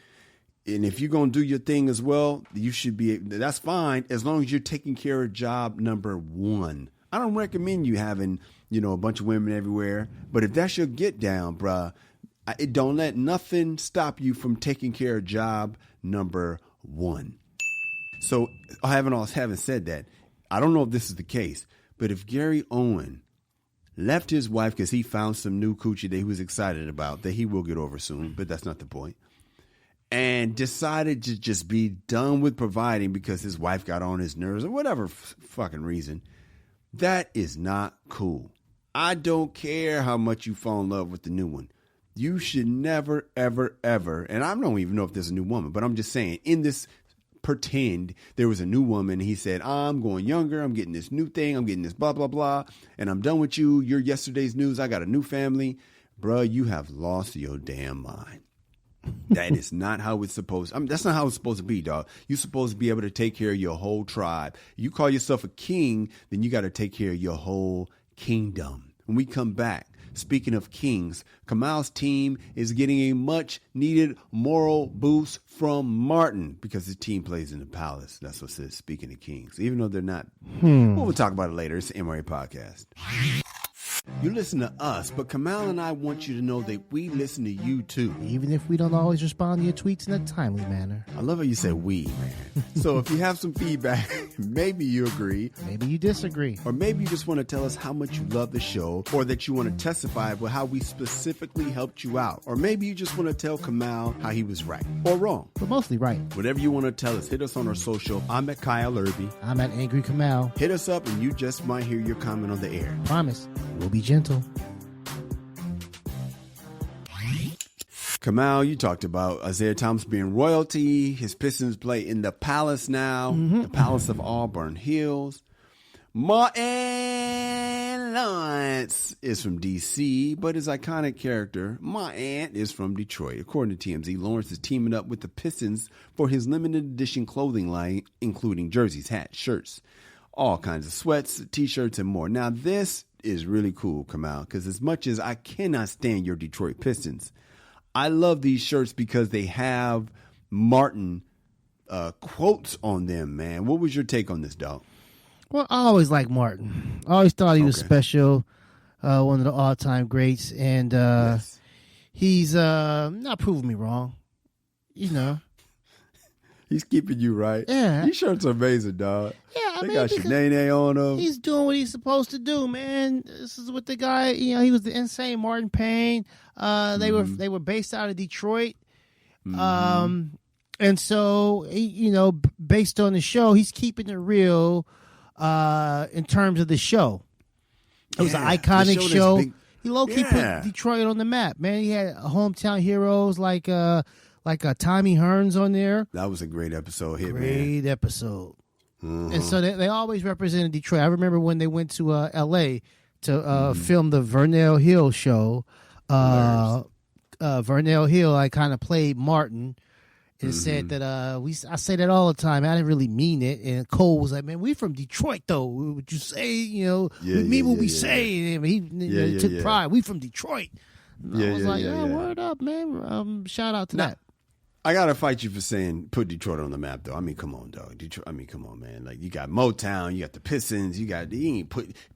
Speaker 1: And if you're going to do your thing as well, that's fine as long as you're taking care of job number one. I don't recommend you having, a bunch of women everywhere. But if that's your get down, bruh, it don't let nothing stop you from taking care of job number one. So having said that, I don't know if this is the case, but if Gary Owen left his wife because he found some new coochie that he was excited about, that he will get over soon, but that's not the point, and decided to just be done with providing because his wife got on his nerves or whatever fucking reason, that is not cool. I don't care how much you fall in love with the new one. You should never, ever, ever, and I don't even know if there's a new woman, but I'm just saying, in this pretend there was a new woman, he said, I'm going younger, I'm getting this new thing, I'm getting this blah, blah, blah, and I'm done with you. You're yesterday's news. I got a new family. Bruh, you have lost your damn mind. That is not how it's supposed. That's not how it's supposed to be, dog. You're supposed to be able to take care of your whole tribe. You call yourself a king, then you got to take care of your whole kingdom. When we come back, speaking of kings, Kamal's team is getting a much needed moral boost from Martin because his team plays in the palace. That's what it says, speaking of kings, even though they're not. Well, we'll talk about it later. It's the MRA podcast. You listen to us, but Kamal and I want you to know that we listen to you too.
Speaker 2: Even if we don't always respond to your tweets in a timely manner.
Speaker 1: I love how you said we, man. So if you have some feedback, maybe you agree.
Speaker 2: Maybe you disagree.
Speaker 1: Or maybe you just want to tell us how much you love the show, or that you want to testify about how we specifically helped you out. Or maybe you just want to tell Kamal how he was right or wrong.
Speaker 2: But mostly right.
Speaker 1: Whatever you want to tell us, hit us on our social. I'm at Kyle Erby.
Speaker 2: I'm at Angry Kamal.
Speaker 1: Hit us up and you just might hear your comment on the air.
Speaker 2: Promise. We'll be gentle.
Speaker 1: Kamal, you talked about Isaiah Thomas being royalty. His Pistons play in the Palace now, the Palace of Auburn Hills. Martin Lawrence is from D.C., but his iconic character, my aunt, is from Detroit. According to TMZ, Lawrence is teaming up with the Pistons for his limited edition clothing line, including jerseys, hats, shirts, all kinds of sweats, T-shirts, and more. Now, this is really cool, Kamal, because as much as I cannot stand your Detroit Pistons, I love these shirts because they have Martin quotes on them, man. What was your take on this, dog?
Speaker 2: Well, I always liked Martin. I always thought he was special, one of the all-time greats, and
Speaker 1: yes.
Speaker 2: He's not proving me wrong,
Speaker 1: He's keeping you right.
Speaker 2: Yeah.
Speaker 1: These shirts are amazing, dog.
Speaker 2: Yeah,
Speaker 1: they got Shanae on them.
Speaker 2: He's doing what he's supposed to do, man. This is what the guy, he was the insane Martin Payne. They were based out of Detroit. And so, based on the show, he's keeping it real in terms of the show. It was an iconic show. He low-key put Detroit on the map, man. He had hometown heroes like Tommy Hearns on there.
Speaker 1: That was a great episode.
Speaker 2: Great episode. And so they always represented Detroit. I remember when they went to L.A. to film the Vernell Hill show. Vernell Hill, I kind of played Martin and said that I say that all the time. I didn't really mean it. And Cole was like, "Man, we from Detroit, though. Would you say, we mean what we say?" And he took pride. We from Detroit. I was word up, man. Shout out to that.
Speaker 1: I gotta fight you for saying put Detroit on the map, though. I mean, come on, dog. Detroit. I mean, come on, man. Like you got Motown, you got the Pistons,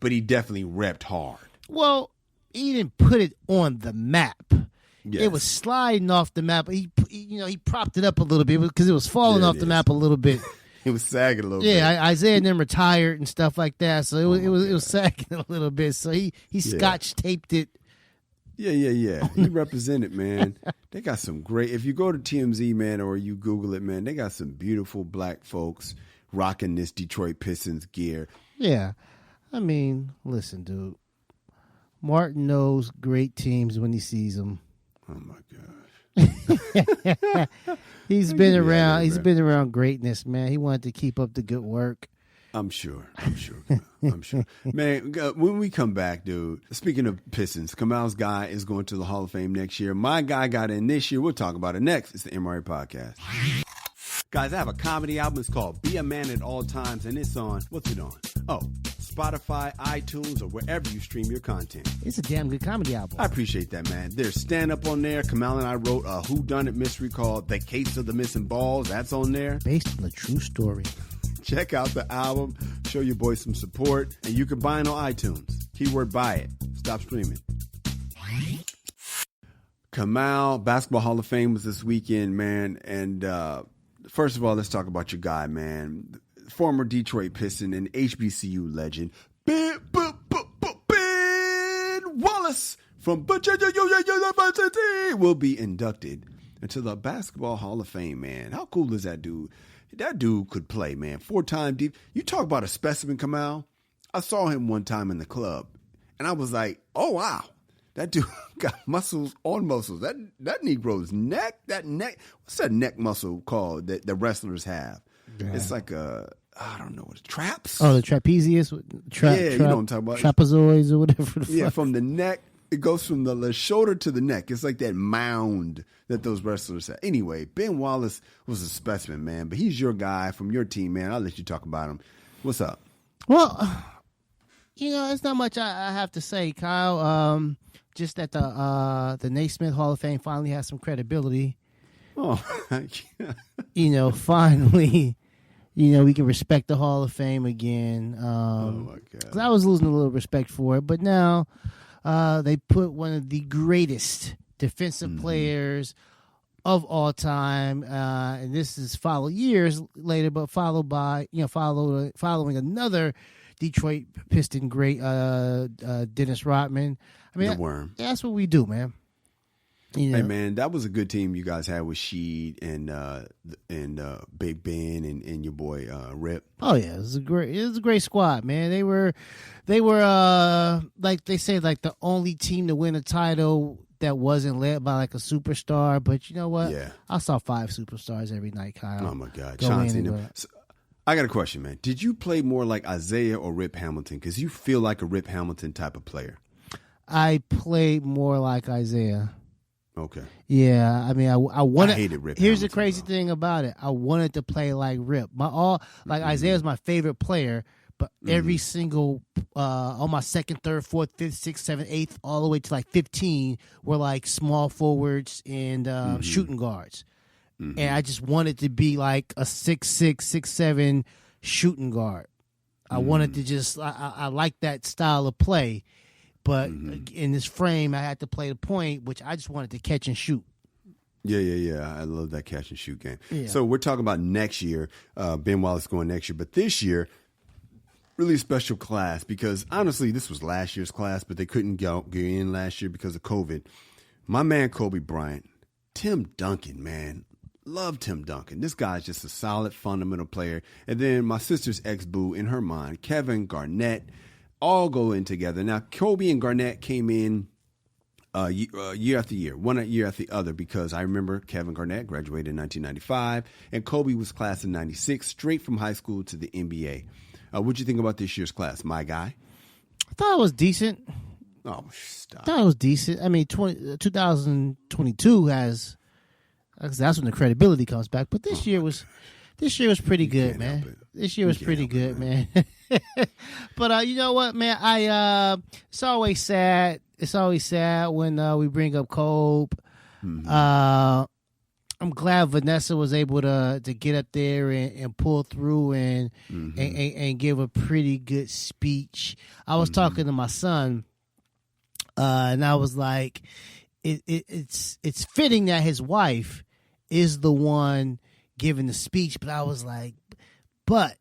Speaker 1: but he definitely repped hard.
Speaker 2: Well, he didn't put it on the map.
Speaker 1: Yes.
Speaker 2: It was sliding off the map. He propped it up a little bit because it was falling off the map a little bit.
Speaker 1: It was sagging a little bit.
Speaker 2: Yeah, Isaiah and them retired and stuff like that, so it was sagging a little bit. So he scotch taped it.
Speaker 1: Yeah. He represented, man. They got some great. If you go to TMZ, man, or you Google it, man, they got some beautiful black folks rocking this Detroit Pistons gear.
Speaker 2: Yeah, I mean, listen, dude. Martin knows great teams when he sees them.
Speaker 1: Oh my gosh.
Speaker 2: He's been around. He's been around greatness, man. He wanted to keep up the good work.
Speaker 1: I'm sure. Man, when we come back, dude, speaking of Pistons, Kamal's guy is going to the Hall of Fame next year. My guy got in this year. We'll talk about it next. It's the MRA Podcast. Guys, I have a comedy album. It's called Be a Man at All Times, and it's on, what's it on? Oh, Spotify, iTunes, or wherever you stream your content.
Speaker 2: It's a damn good comedy album.
Speaker 1: I appreciate that, man. There's stand-up on there. Kamal and I wrote a whodunit mystery called The Case of the Missing Balls. That's on there.
Speaker 2: Based on a true story.
Speaker 1: Check out the album. Show your boy some support. And you can buy it on iTunes. Keyword buy it. Stop streaming. Kamal, Basketball Hall of Fame was this weekend, man. And first of all, let's talk about your guy, man. Former Detroit Piston and HBCU legend, Ben Wallace from Virginia University will be inducted into the Basketball Hall of Fame, man. How cool is that dude? That dude could play, man. 4-time deep. You talk about a specimen, Kamal. I saw him one time in the club, and I was like, oh, wow. That dude got muscles on muscles. That Negro's neck, what's that neck muscle called that the wrestlers have? Yeah. It's like I don't know what traps.
Speaker 2: Oh, the trapezius.
Speaker 1: You know what I'm talking about.
Speaker 2: Trapezoids or whatever.
Speaker 1: Yeah, from the neck, it goes from the shoulder to the neck. It's like that mound that those wrestlers have. Anyway, Ben Wallace was a specimen, man. But he's your guy from your team, man. I'll let you talk about him. What's up?
Speaker 2: Well, it's not much I have to say, Kyle. Just that the Naismith Hall of Fame finally has some credibility.
Speaker 1: Oh,
Speaker 2: finally, we can respect the Hall of Fame again.
Speaker 1: Oh my God!
Speaker 2: 'Cause I was losing a little respect for it, but now they put one of the greatest defensive players of all time, and this is years later, but following another Detroit Piston great, Dennis Rodman. I mean,
Speaker 1: the Worm.
Speaker 2: That's what we do, man.
Speaker 1: Hey man, that was a good team you guys had with Sheed and Big Ben and your boy Rip.
Speaker 2: Oh yeah, it was a great squad, man. They were like they say, like the only team to win a title that wasn't led by like a superstar. But you know what?
Speaker 1: Yeah.
Speaker 2: I saw 5 superstars every night, Kyle.
Speaker 1: Oh my God, Chauncey. So, I got a question, man. Did you play more like Isaiah or Rip Hamilton? Because you feel like a Rip Hamilton type of player. I
Speaker 2: played more like Isaiah.
Speaker 1: Okay.
Speaker 2: Yeah, I mean, I wanted.
Speaker 1: I hated Rip.
Speaker 2: Here's
Speaker 1: Hamilton,
Speaker 2: the crazy thing about it: I wanted to play like Rip. Isaiah's my favorite player, but every single on my second, third, fourth, fifth, sixth, seventh, eighth, all the way to like 15 were like small forwards and shooting guards, and I just wanted to be like a 6'6", 6'7" shooting guard. I wanted to just I like that style of play. But in this frame, I had to play the point, which I just wanted to catch and shoot.
Speaker 1: Yeah. I love that catch and shoot game.
Speaker 2: Yeah.
Speaker 1: So we're talking about next year. Ben Wallace going next year. But this year, really special class because, honestly, this was last year's class, but they couldn't get in last year because of COVID. My man, Kobe Bryant. Tim Duncan, man. Love Tim Duncan. This guy's just a solid, fundamental player. And then my sister's ex-boo, in her mind, Kevin Garnett. All go in together. Now, Kobe and Garnett came in year after year, one year after the other, because I remember Kevin Garnett graduated in 1995, and Kobe was class in 96, straight from high school to the NBA. What'd you think about this year's class, my guy?
Speaker 2: I thought it was decent.
Speaker 1: Oh, stop.
Speaker 2: I thought it was decent. I mean, 2022 has, that's when the credibility comes back, but this year was pretty good, man. This year was pretty good, man. But you know what, man? It's always sad it's always sad when we bring up Kobe.
Speaker 1: Mm-hmm.
Speaker 2: I'm glad Vanessa was able to get up there and pull through and give a pretty good speech. I was talking to my son, and I was like, it's fitting that his wife is the one giving the speech, but I was like, but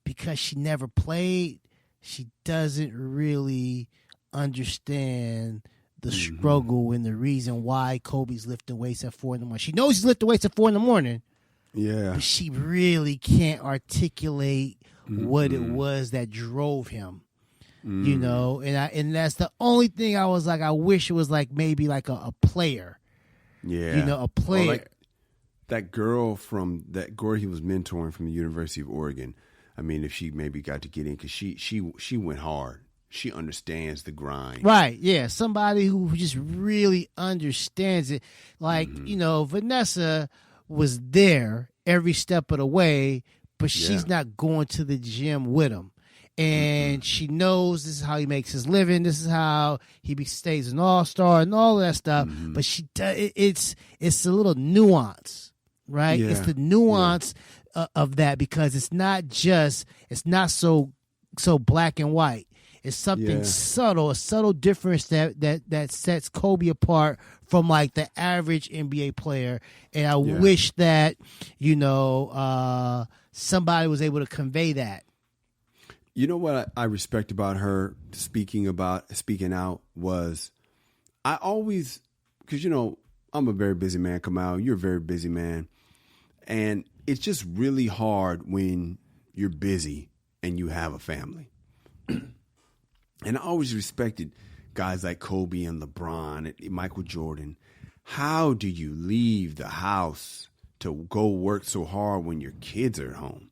Speaker 2: because she never played, she doesn't really understand the struggle and the reason why Kobe's lifting weights at 4 a.m. She knows he's lifting weights at 4 a.m.
Speaker 1: Yeah.
Speaker 2: But she really can't articulate what it was that drove him. You know, and that's the only thing I was like, I wish it was like maybe like a player.
Speaker 1: Yeah.
Speaker 2: You know, a player.
Speaker 1: Well, like that girl he was mentoring from the University of Oregon. I mean, if she maybe got to get in, because she went hard. She understands the grind.
Speaker 2: Right, yeah. Somebody who just really understands it. Like, you know, Vanessa was there every step of the way, but she's not going to the gym with him. And she knows this is how he makes his living. This is how he stays an all-star and all of that stuff. But she does, it's a little nuance, right?
Speaker 1: Yeah.
Speaker 2: It's the nuance of that, because it's not so black and white. It's something subtle, a subtle difference that sets Kobe apart from like the average NBA player. And I wish that, you know, somebody was able to convey that.
Speaker 1: You know what I respect about her speaking out was, I always, because, you know, I'm a very busy man, Kamal, you're a very busy man. And it's just really hard when you're busy and you have a family. And I always respected guys like Kobe and LeBron and Michael Jordan. How do you leave the house to go work so hard when your kids are at home?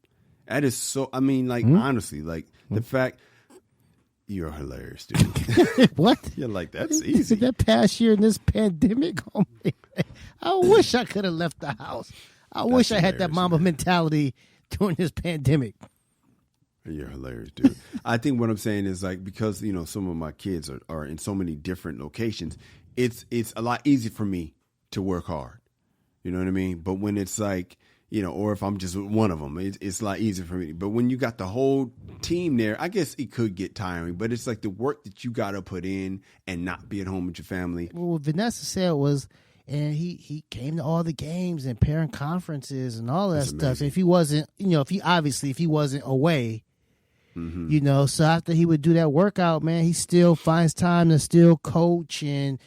Speaker 1: That is so, I mean, like, honestly, like the fact, you're hilarious, dude.
Speaker 2: What?
Speaker 1: You're like, that's easy.
Speaker 2: That past year in this pandemic, oh man, I wish I could have left the house. I wish I had that Mamba mentality during this pandemic.
Speaker 1: You're hilarious, dude. I think what I'm saying is, like, because, you know, some of my kids are in so many different locations, it's a lot easier for me to work hard. You know what I mean? But when it's like, you know, or if I'm just with one of them, it's a lot easier for me. But when you got the whole team there, I guess it could get tiring. But it's like the work that you got to put in and not be at home with your family.
Speaker 2: Well, what Vanessa said was, and he came to all the games and parent conferences and all that stuff. Amazing. If he wasn't, you know, if he wasn't away, you know, so after he would do that workout, man, he still finds time to still coach and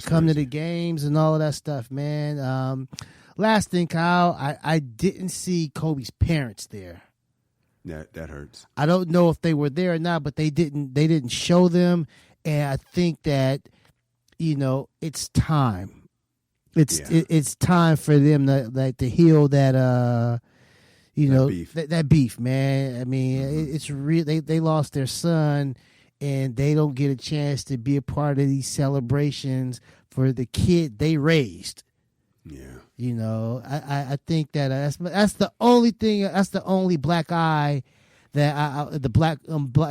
Speaker 2: come to the games and all of that stuff, man. Last thing, Kyle, I didn't see Kobe's parents there.
Speaker 1: That hurts.
Speaker 2: I don't know if they were there or not, but they didn't show them, and I think that, you know, it's time. It's time for them to heal that that beef, man. I mean, it's real. They lost their son, and they don't get a chance to be a part of these celebrations for the kid they raised.
Speaker 1: Yeah,
Speaker 2: you know, I think that that's the only thing. That's the only black eye that the black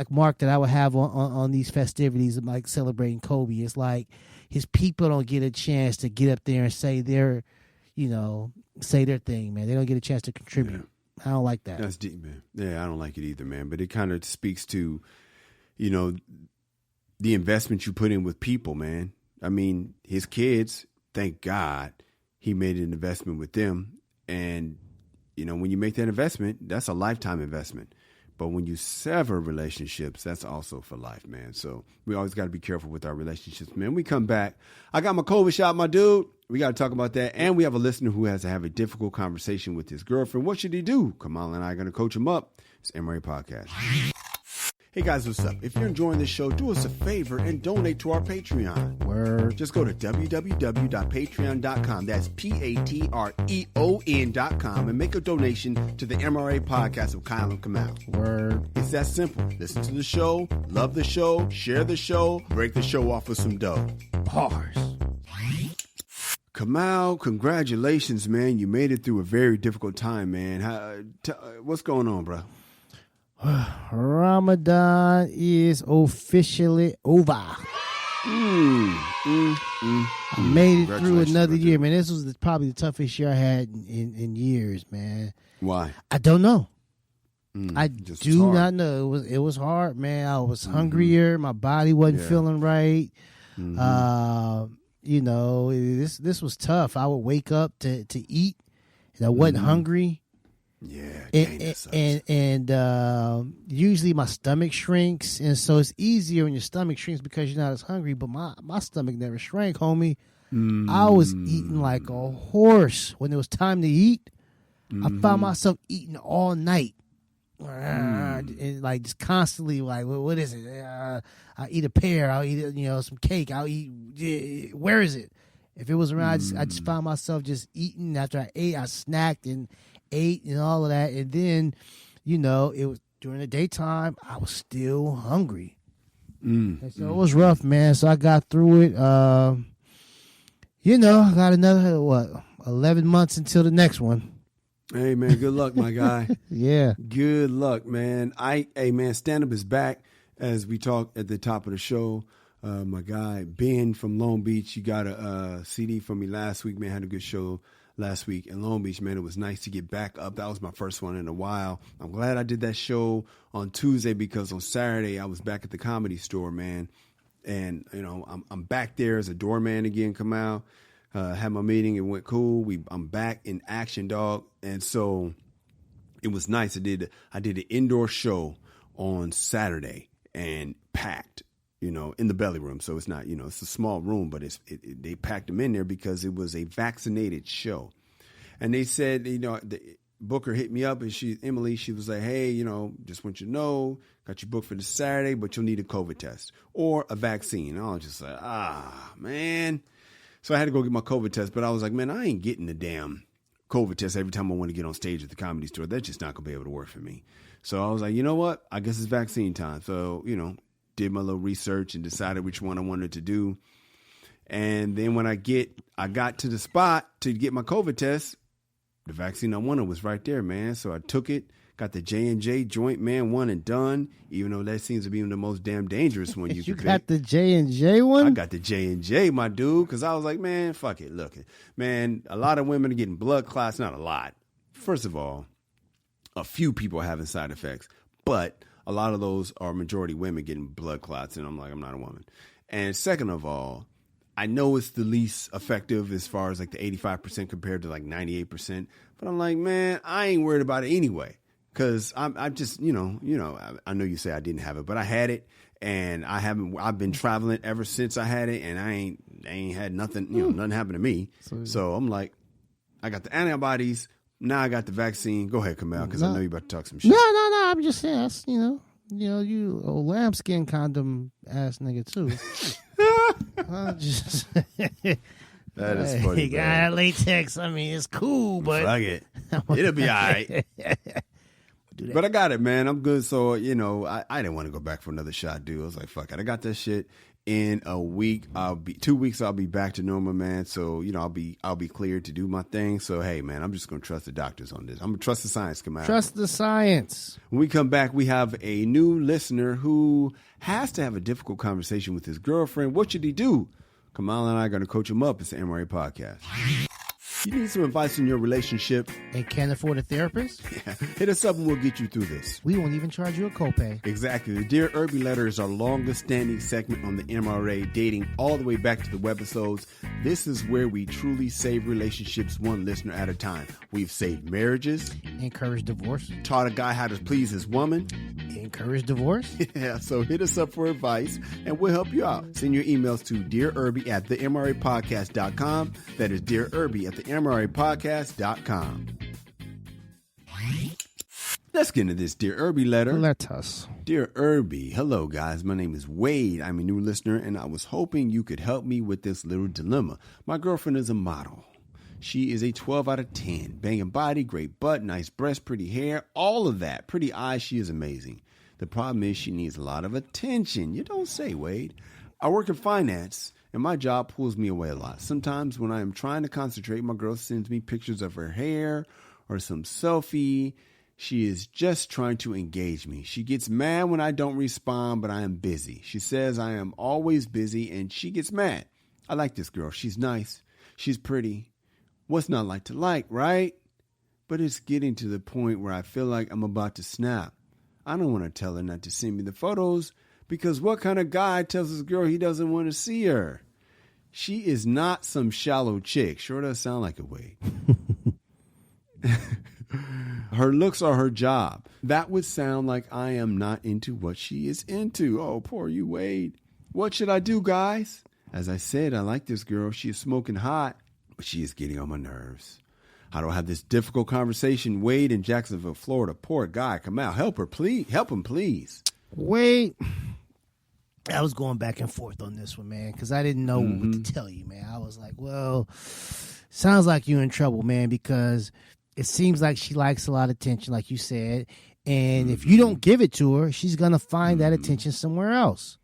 Speaker 2: mark that I would have on these festivities of like celebrating Kobe. It's like his people don't get a chance to get up there and say their thing, man. They don't get a chance to contribute. Yeah. I don't like that.
Speaker 1: That's deep, man. Yeah, I don't like it either, man. But it kind of speaks to, you know, the investment you put in with people, man. I mean, his kids, thank God he made an investment with them. And, you know, when you make that investment, that's a lifetime investment. But when you sever relationships, that's also for life, man. So we always got to be careful with our relationships, man. We come back. I got my COVID shot, my dude. We got to talk about that. And we have a listener who has to have a difficult conversation with his girlfriend. What should he do? Kamal and I are going to coach him up. It's MRA Podcast. Hey guys, what's up? If you're enjoying this show, do us a favor and donate to our Patreon.
Speaker 2: Word.
Speaker 1: Just go to www.patreon.com. That's Patreon.com and make a donation to the MRA Podcast with Kyle and Kamal.
Speaker 2: Word.
Speaker 1: It's that simple. Listen to the show, love the show, share the show, break the show off with some dough.
Speaker 2: Bars.
Speaker 1: Kamal, congratulations, man. You made it through a very difficult time, man. What's going on, bro?
Speaker 2: Ramadan is officially over. I made it through another year, man. This was probably the toughest year I had in years, man.
Speaker 1: Why?
Speaker 2: I don't know. I
Speaker 1: Just
Speaker 2: do
Speaker 1: was
Speaker 2: not
Speaker 1: hard.
Speaker 2: know. It was hard, man. I was hungrier. My body wasn't feeling right. You know, this was tough. I would wake up to eat, and I wasn't hungry.
Speaker 1: Yeah,
Speaker 2: and usually my stomach shrinks, and so it's easier when your stomach shrinks because you're not as hungry. But my stomach never shrank, homie. I was eating like a horse when it was time to eat. I found myself eating all night. And like just constantly like, what is it? I'll eat a pear. I'll eat some cake. I'll eat. Where is it? If it was around, I just found myself just eating. After I ate, I snacked and ate and all of that. And then, it was during the daytime. I was still hungry. And so it was rough, man. So I got through it. I got another 11 months until the next one.
Speaker 1: Hey, man, good luck, my guy.
Speaker 2: Yeah.
Speaker 1: Good luck, man. Hey, man, stand-up is back. As we talked at the top of the show, my guy, Ben from Long Beach, you got a CD from me last week, man. Had a good show last week in Long Beach, man. It was nice to get back up. That was my first one in a while. I'm glad I did that show on Tuesday because on Saturday I was back at the Comedy Store, man. And, I'm back there as a doorman again, come out. Had my meeting, it went cool. I'm back in action, dog. And so it was nice. I did an indoor show on Saturday and packed, in the belly room. So it's not, it's a small room, but they packed them in there because it was a vaccinated show. And they said, the Booker hit me up and Emily, she was like, hey, just want you to know, got you booked for this Saturday, but you'll need a COVID test or a vaccine. And I was just like, man. So I had to go get my COVID test, but I was like, man, I ain't getting the damn COVID test every time I want to get on stage at the Comedy Store. That's just not going to be able to work for me. So I was like, you know what? I guess it's vaccine time. So, did my little research and decided which one I wanted to do. And then when I got to the spot to get my COVID test, the vaccine I wanted was right there, man. So I took it. Got the J&J joint, man, one and done, even though that seems to be the most damn dangerous one you could pick.
Speaker 2: You got the J&J one?
Speaker 1: I got the J&J, my dude, because I was like, man, fuck it. Look, man, a lot of women are getting blood clots. Not a lot. First of all, a few people are having side effects, but a lot of those are majority women getting blood clots, and I'm like, I'm not a woman. And second of all, I know it's the least effective as far as like the 85% compared to like 98%, but I'm like, man, I ain't worried about it anyway. Because I'm just, I know you say I didn't have it, but I had it, and I've been traveling ever since I had it, and I ain't had nothing, nothing happened to me. So I'm like, I got the antibodies, now I got the vaccine. Go ahead, Kamal, because I know you about to talk some shit.
Speaker 2: No, I'm just saying, that's, you old lambskin condom ass nigga too.
Speaker 1: That is funny.
Speaker 2: You got latex. I mean, it's cool, but
Speaker 1: fuck it. It'll be all right. But I got it, man. I'm good. So, I didn't want to go back for another shot, dude. I was like, fuck it. I got that shit in a week. 2 weeks. I'll be back to normal, man. So, I'll be cleared to do my thing. So, hey, man, I'm just going to trust the doctors on this. I'm going to trust the science, come out.
Speaker 2: Trust the science.
Speaker 1: When we come back, we have a new listener who has to have a difficult conversation with his girlfriend. What should he do? Kamal and I are going to coach him up. It's the MRA Podcast. You need some advice in your relationship
Speaker 2: and can't afford a therapist?
Speaker 1: Yeah. Hit us up and we'll get you through this.
Speaker 2: We won't even charge you a copay.
Speaker 1: Exactly. The Dear Erby letter is our longest standing segment on the MRA, dating all the way back to the webisodes. This is where we truly save relationships one listener at a time. We've saved marriages.
Speaker 2: Encouraged divorce.
Speaker 1: Taught a guy how to please his woman.
Speaker 2: Encouraged divorce.
Speaker 1: Yeah, so hit us up for advice and we'll help you out. Send your emails to dearerby@themrapodcast.com. That is dearerby@themrapodcast.com. Let's get into this Dear Erby letter.
Speaker 2: Let us.
Speaker 1: Dear Erby, hello guys. My name is Wade. I'm a new listener and I was hoping you could help me with this little dilemma. My girlfriend is a model. She is a 12 out of 10. Banging body, great butt, nice breast, pretty hair, all of that. Pretty eyes, she is amazing. The problem is she needs a lot of attention. You don't say, Wade. I work in finance and my job pulls me away a lot. Sometimes when I am trying to concentrate, my girl sends me pictures of her hair or some selfie. She is just trying to engage me. She gets mad when I don't respond, but I am busy. She says I am always busy, and she gets mad. I like this girl. She's nice. She's pretty. What's not like to like, right? But it's getting to the point where I feel like I'm about to snap. I don't want to tell her not to send me the photos, because what kind of guy tells this girl he doesn't want to see her? She is not some shallow chick. Sure does sound like a Wade. Her looks are her job. That would sound like I am not into what she is into. Oh, poor you, Wade. What should I do, guys? As I said, I like this girl. She is smoking hot, but she is getting on my nerves. How do I have this difficult conversation? Wade in Jacksonville, Florida. Poor guy. Come out. Help her, please. Help him, please.
Speaker 2: Wade, I was going back and forth on this one, man, because I didn't know what to tell you, man. I was like, well, sounds like you're in trouble, man, because it seems like she likes a lot of attention, like you said. And if you don't give it to her, she's going to find that attention somewhere else.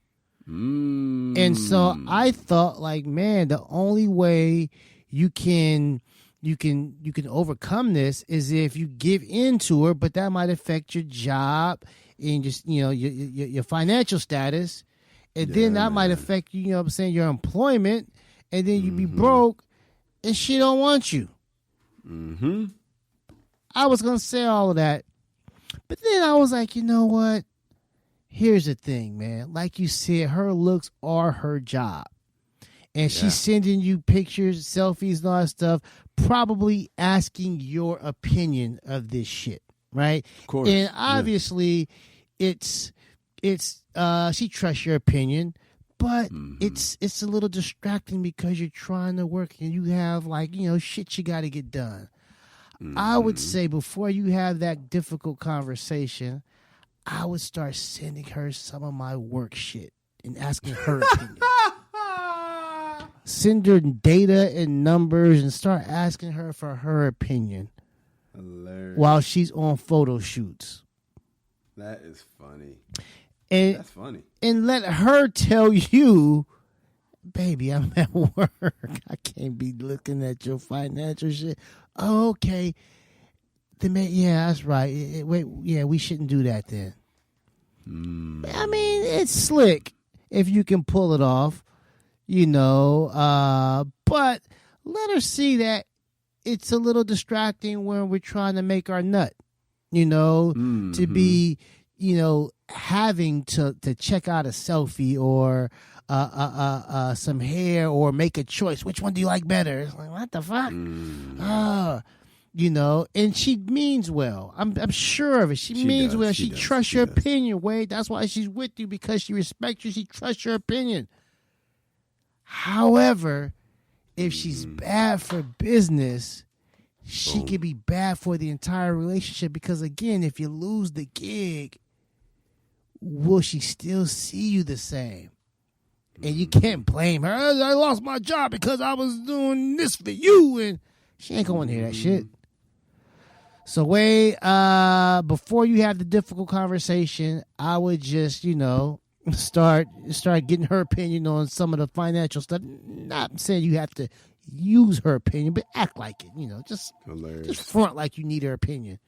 Speaker 2: And so I thought, like, man, the only way you can overcome this is if you give in to her, but that might affect your job and just, your financial status. And then that might affect, you know what I'm saying, your employment. And then you be broke and she don't want you. I was going to say all of that. But then I was like, you know what? Here's the thing, man. Like you said, her looks are her job. And she's sending you pictures, selfies, and all that stuff, probably asking your opinion of this shit, right?
Speaker 1: Of course.
Speaker 2: And obviously, it's she trusts your opinion, but it's a little distracting because you're trying to work and you have, like, shit you got to get done. I would say before you have that difficult conversation, I would start sending her some of my work shit and asking her opinion. Send her data and numbers and start asking her for her opinion.
Speaker 1: Hilarious.
Speaker 2: While she's on photo shoots.
Speaker 1: That is funny.
Speaker 2: That's
Speaker 1: funny. And
Speaker 2: let her tell you, baby, I'm at work. I can't be looking at your financial shit. Oh, okay. Yeah, that's right. Wait, yeah, we shouldn't do that then. I mean, it's slick if you can pull it off, but let her see that it's a little distracting when we're trying to make our nut, to be, having to check out a selfie or some hair or make a choice. Which one do you like better? It's like, what the fuck? And she means well. I'm sure of it. She means
Speaker 1: does.
Speaker 2: well.
Speaker 1: She
Speaker 2: She
Speaker 1: does.
Speaker 2: trusts
Speaker 1: She
Speaker 2: your
Speaker 1: does.
Speaker 2: opinion, Wade. That's why she's with you, because she respects you. She trusts your opinion. However, if she's bad for business, she could be bad for the entire relationship, because, again, if you lose the gig, will she still see you the same? And you can't blame her. I lost my job because I was doing this for you, and she ain't going to hear that shit. So, Wade, before you have the difficult conversation, I would just, start getting her opinion on some of the financial stuff. Not saying you have to use her opinion, but act like it. Just front like you need her opinion,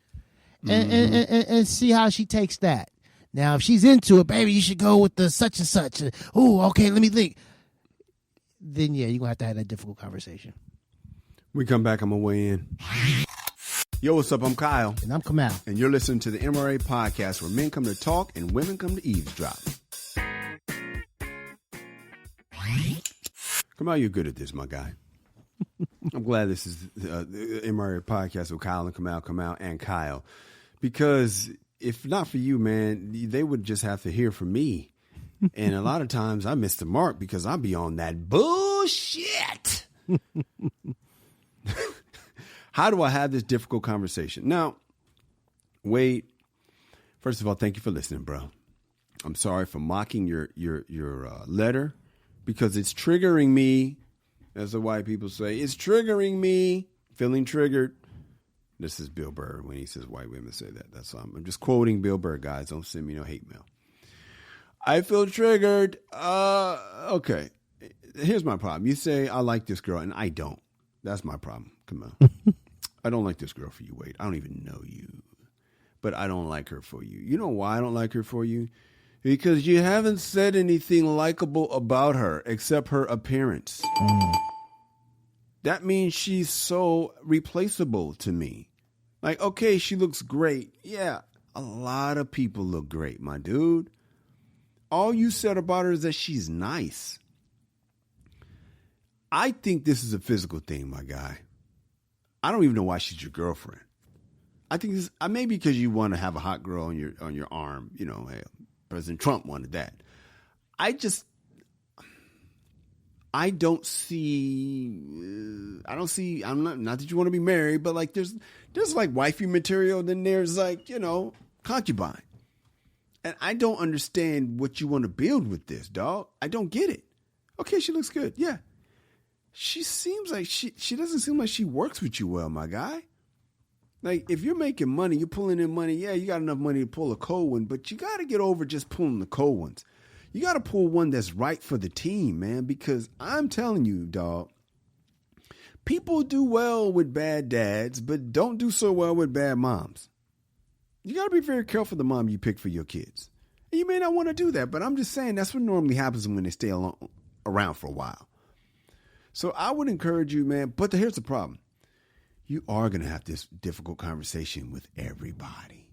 Speaker 2: and see how she takes that. Now, if she's into it, baby, you should go with the such and such. Oh, okay, let me think. Then, yeah, you're going to have that difficult conversation.
Speaker 1: We come back, I'm going to weigh in. Yo, what's up? I'm Kyle.
Speaker 2: And I'm Kamal.
Speaker 1: And you're listening to the MRA podcast, where men come to talk and women come to eavesdrop. Kamal, you're good at this, my guy. I'm glad this is the MRA podcast with Kyle and Kamal and Kyle. Because if not for you, man, they would just have to hear from me. And a lot of times I miss the mark because I be on that bullshit. How do I have this difficult conversation? Now, Wade, first of all, thank you for listening, bro. I'm sorry for mocking your letter, because it's triggering me, as the white people say. It's triggering me, feeling triggered. This is Bill Burr when he says white women say that. That's I'm just quoting Bill Burr, guys. Don't send me no hate mail. I feel triggered. Okay. Here's my problem. You say I like this girl, and I don't. That's my problem. Come on. I don't like this girl for you, Wade. I don't even know you. but I don't like her for you. You know why I don't like her for you? Because you haven't said anything likable about her except her appearance. That means she's so replaceable to me. Like, okay, she looks great. Yeah, a lot of people look great, my dude. All you said about her is that she's nice. I think this is a physical thing, my guy. I don't even know why she's your girlfriend. I think this maybe because you want to have a hot girl on your arm. You know, hey, President Trump wanted that. I don't see. I'm not that you want to be married, but like there's like wifey material. Then there's like, you know, concubine, and I don't understand what you want to build with this, dog. I don't get it. Okay, she looks good. Yeah, she seems like she doesn't seem like she works with you well, my guy. Like, if you're making money, you're pulling in money. Yeah, you got enough money to pull a cold one, but you got to get over just pulling the cold ones. You got to pull one that's right for the team, man, because I'm telling you, dog, people do well with bad dads, but don't do so well with bad moms. You got to be very careful the mom you pick for your kids. And you may not want to do that, but I'm just saying that's what normally happens when they stay around for a while. So I would encourage you, man, but here's the problem. You are going to have this difficult conversation with everybody.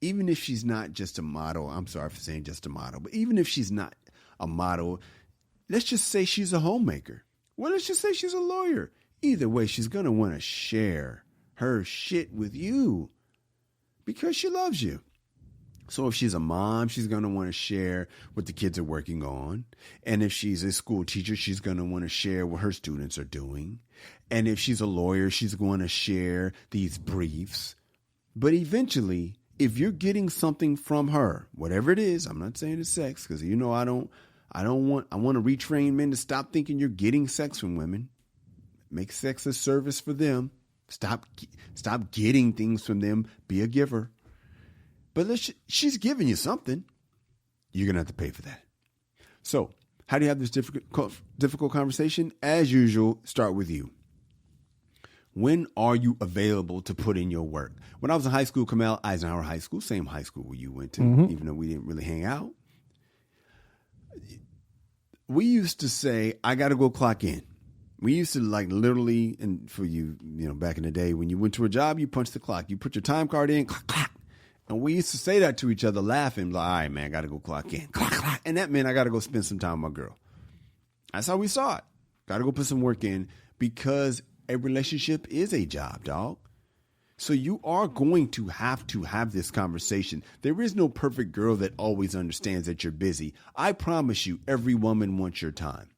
Speaker 1: Even if she's not just a model, I'm sorry for saying just a model, but even if she's not a model, let's just say she's a homemaker. Well, let's just say she's a lawyer. Either way, she's going to want to share her shit with you because she loves you. So if she's a mom, she's going to want to share what the kids are working on. And if she's a school teacher, she's going to want to share what her students are doing. And if she's a lawyer, she's going to share these briefs. But eventually, if you're getting something from her, whatever it is, I'm not saying it's sex, because you know I want to retrain men to stop thinking you're getting sex from women. Make sex a service for them. Stop getting things from them. Be a giver. But she's giving you something. You're going to have to pay for that. So how do you have this difficult conversation? As usual, start with you. When are you available to put in your work? When I was in high school, Kamel, Eisenhower High School, same high school where you went to, even though we didn't really hang out. We used to say, I got to go clock in. We used to like literally, and for you, back in the day, when you went to a job, you punched the clock. You put your time card in, clock, clock. And we used to say that to each other, laughing, like, all right, man, I got to go clock in. Clock, clock. And that meant I got to go spend some time with my girl. That's how we saw it. Got to go put some work in because a relationship is a job, dog. So you are going to have this conversation. There is no perfect girl that always understands that you're busy. I promise you, every woman wants your time.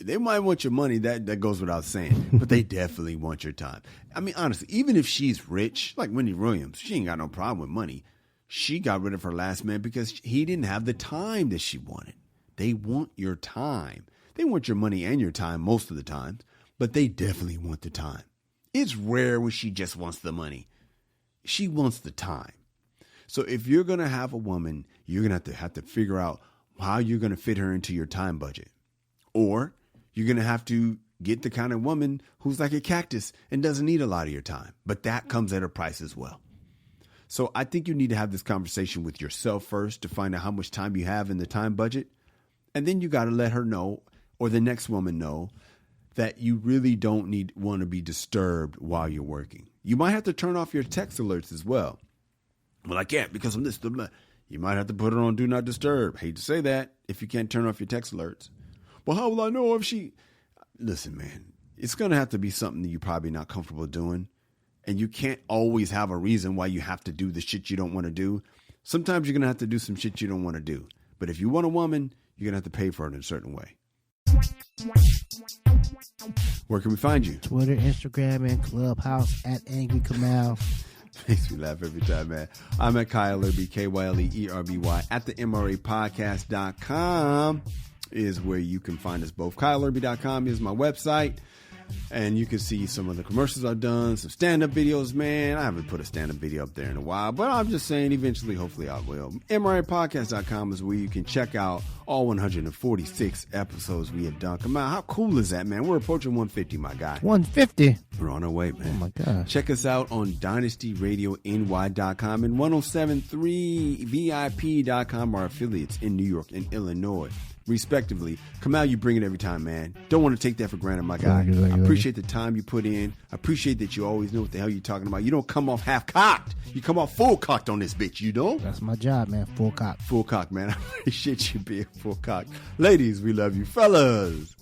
Speaker 1: They might want your money, that goes without saying, but they definitely want your time. I mean, honestly, even if she's rich, like Wendy Williams, she ain't got no problem with money. She got rid of her last man because he didn't have the time that she wanted. They want your time. They want your money and your time most of the time, but they definitely want the time. It's rare when she just wants the money. She wants the time. So if you're going to have a woman, you're going to have to figure out how you're going to fit her into your time budget. Or you're going to have to get the kind of woman who's like a cactus and doesn't need a lot of your time. But that comes at a price as well. So I think you need to have this conversation with yourself first to find out how much time you have in the time budget. And then you got to let her know, or the next woman know, that you really don't want to be disturbed while you're working. You might have to turn off your text alerts as well. Well, I can't because I'm this. You might have to put it on Do Not Disturb. Hate to say that if you can't turn off your text alerts. Well, how will I know if she... Listen, man, it's going to have to be something that you're probably not comfortable doing. And you can't always have a reason why you have to do the shit you don't want to do. Sometimes you're going to have to do some shit you don't want to do. But if you want a woman, you're going to have to pay for it in a certain way. Where can we find you?
Speaker 2: Twitter, Instagram, and Clubhouse at Angry Kamel.
Speaker 1: Makes me laugh every time, man. I'm at Kyle Erby, KYLEERBY, at the MRApodcast.com is where you can find us both. KyleErby.com is my website. And you can see some of the commercials I've done, some stand-up videos, man. I haven't put a stand-up video up there in a while, but I'm just saying eventually, hopefully I will. MRApodcast.com is where you can check out all 146 episodes we have done. Come on, how cool is that, man? We're approaching 150, my guy.
Speaker 2: 150?
Speaker 1: We're on our way, man.
Speaker 2: Oh, my gosh.
Speaker 1: Check us out on DynastyRadioNY.com and 1073VIP.com, our affiliates in New York and Illinois, respectively. Kamal, you bring it every time, man. Don't want to take that for granted, my guy. I appreciate the time you put in. I appreciate that you always know what the hell you're talking about. You don't come off half-cocked. You come off full-cocked on this bitch, you know?
Speaker 2: That's my job, man. Full cock.
Speaker 1: Full cock, man. I appreciate you being full cock. Ladies, we love you. Fellas,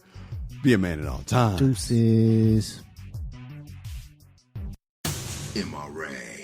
Speaker 1: be a man at all times.
Speaker 2: Deuces.
Speaker 1: MRA.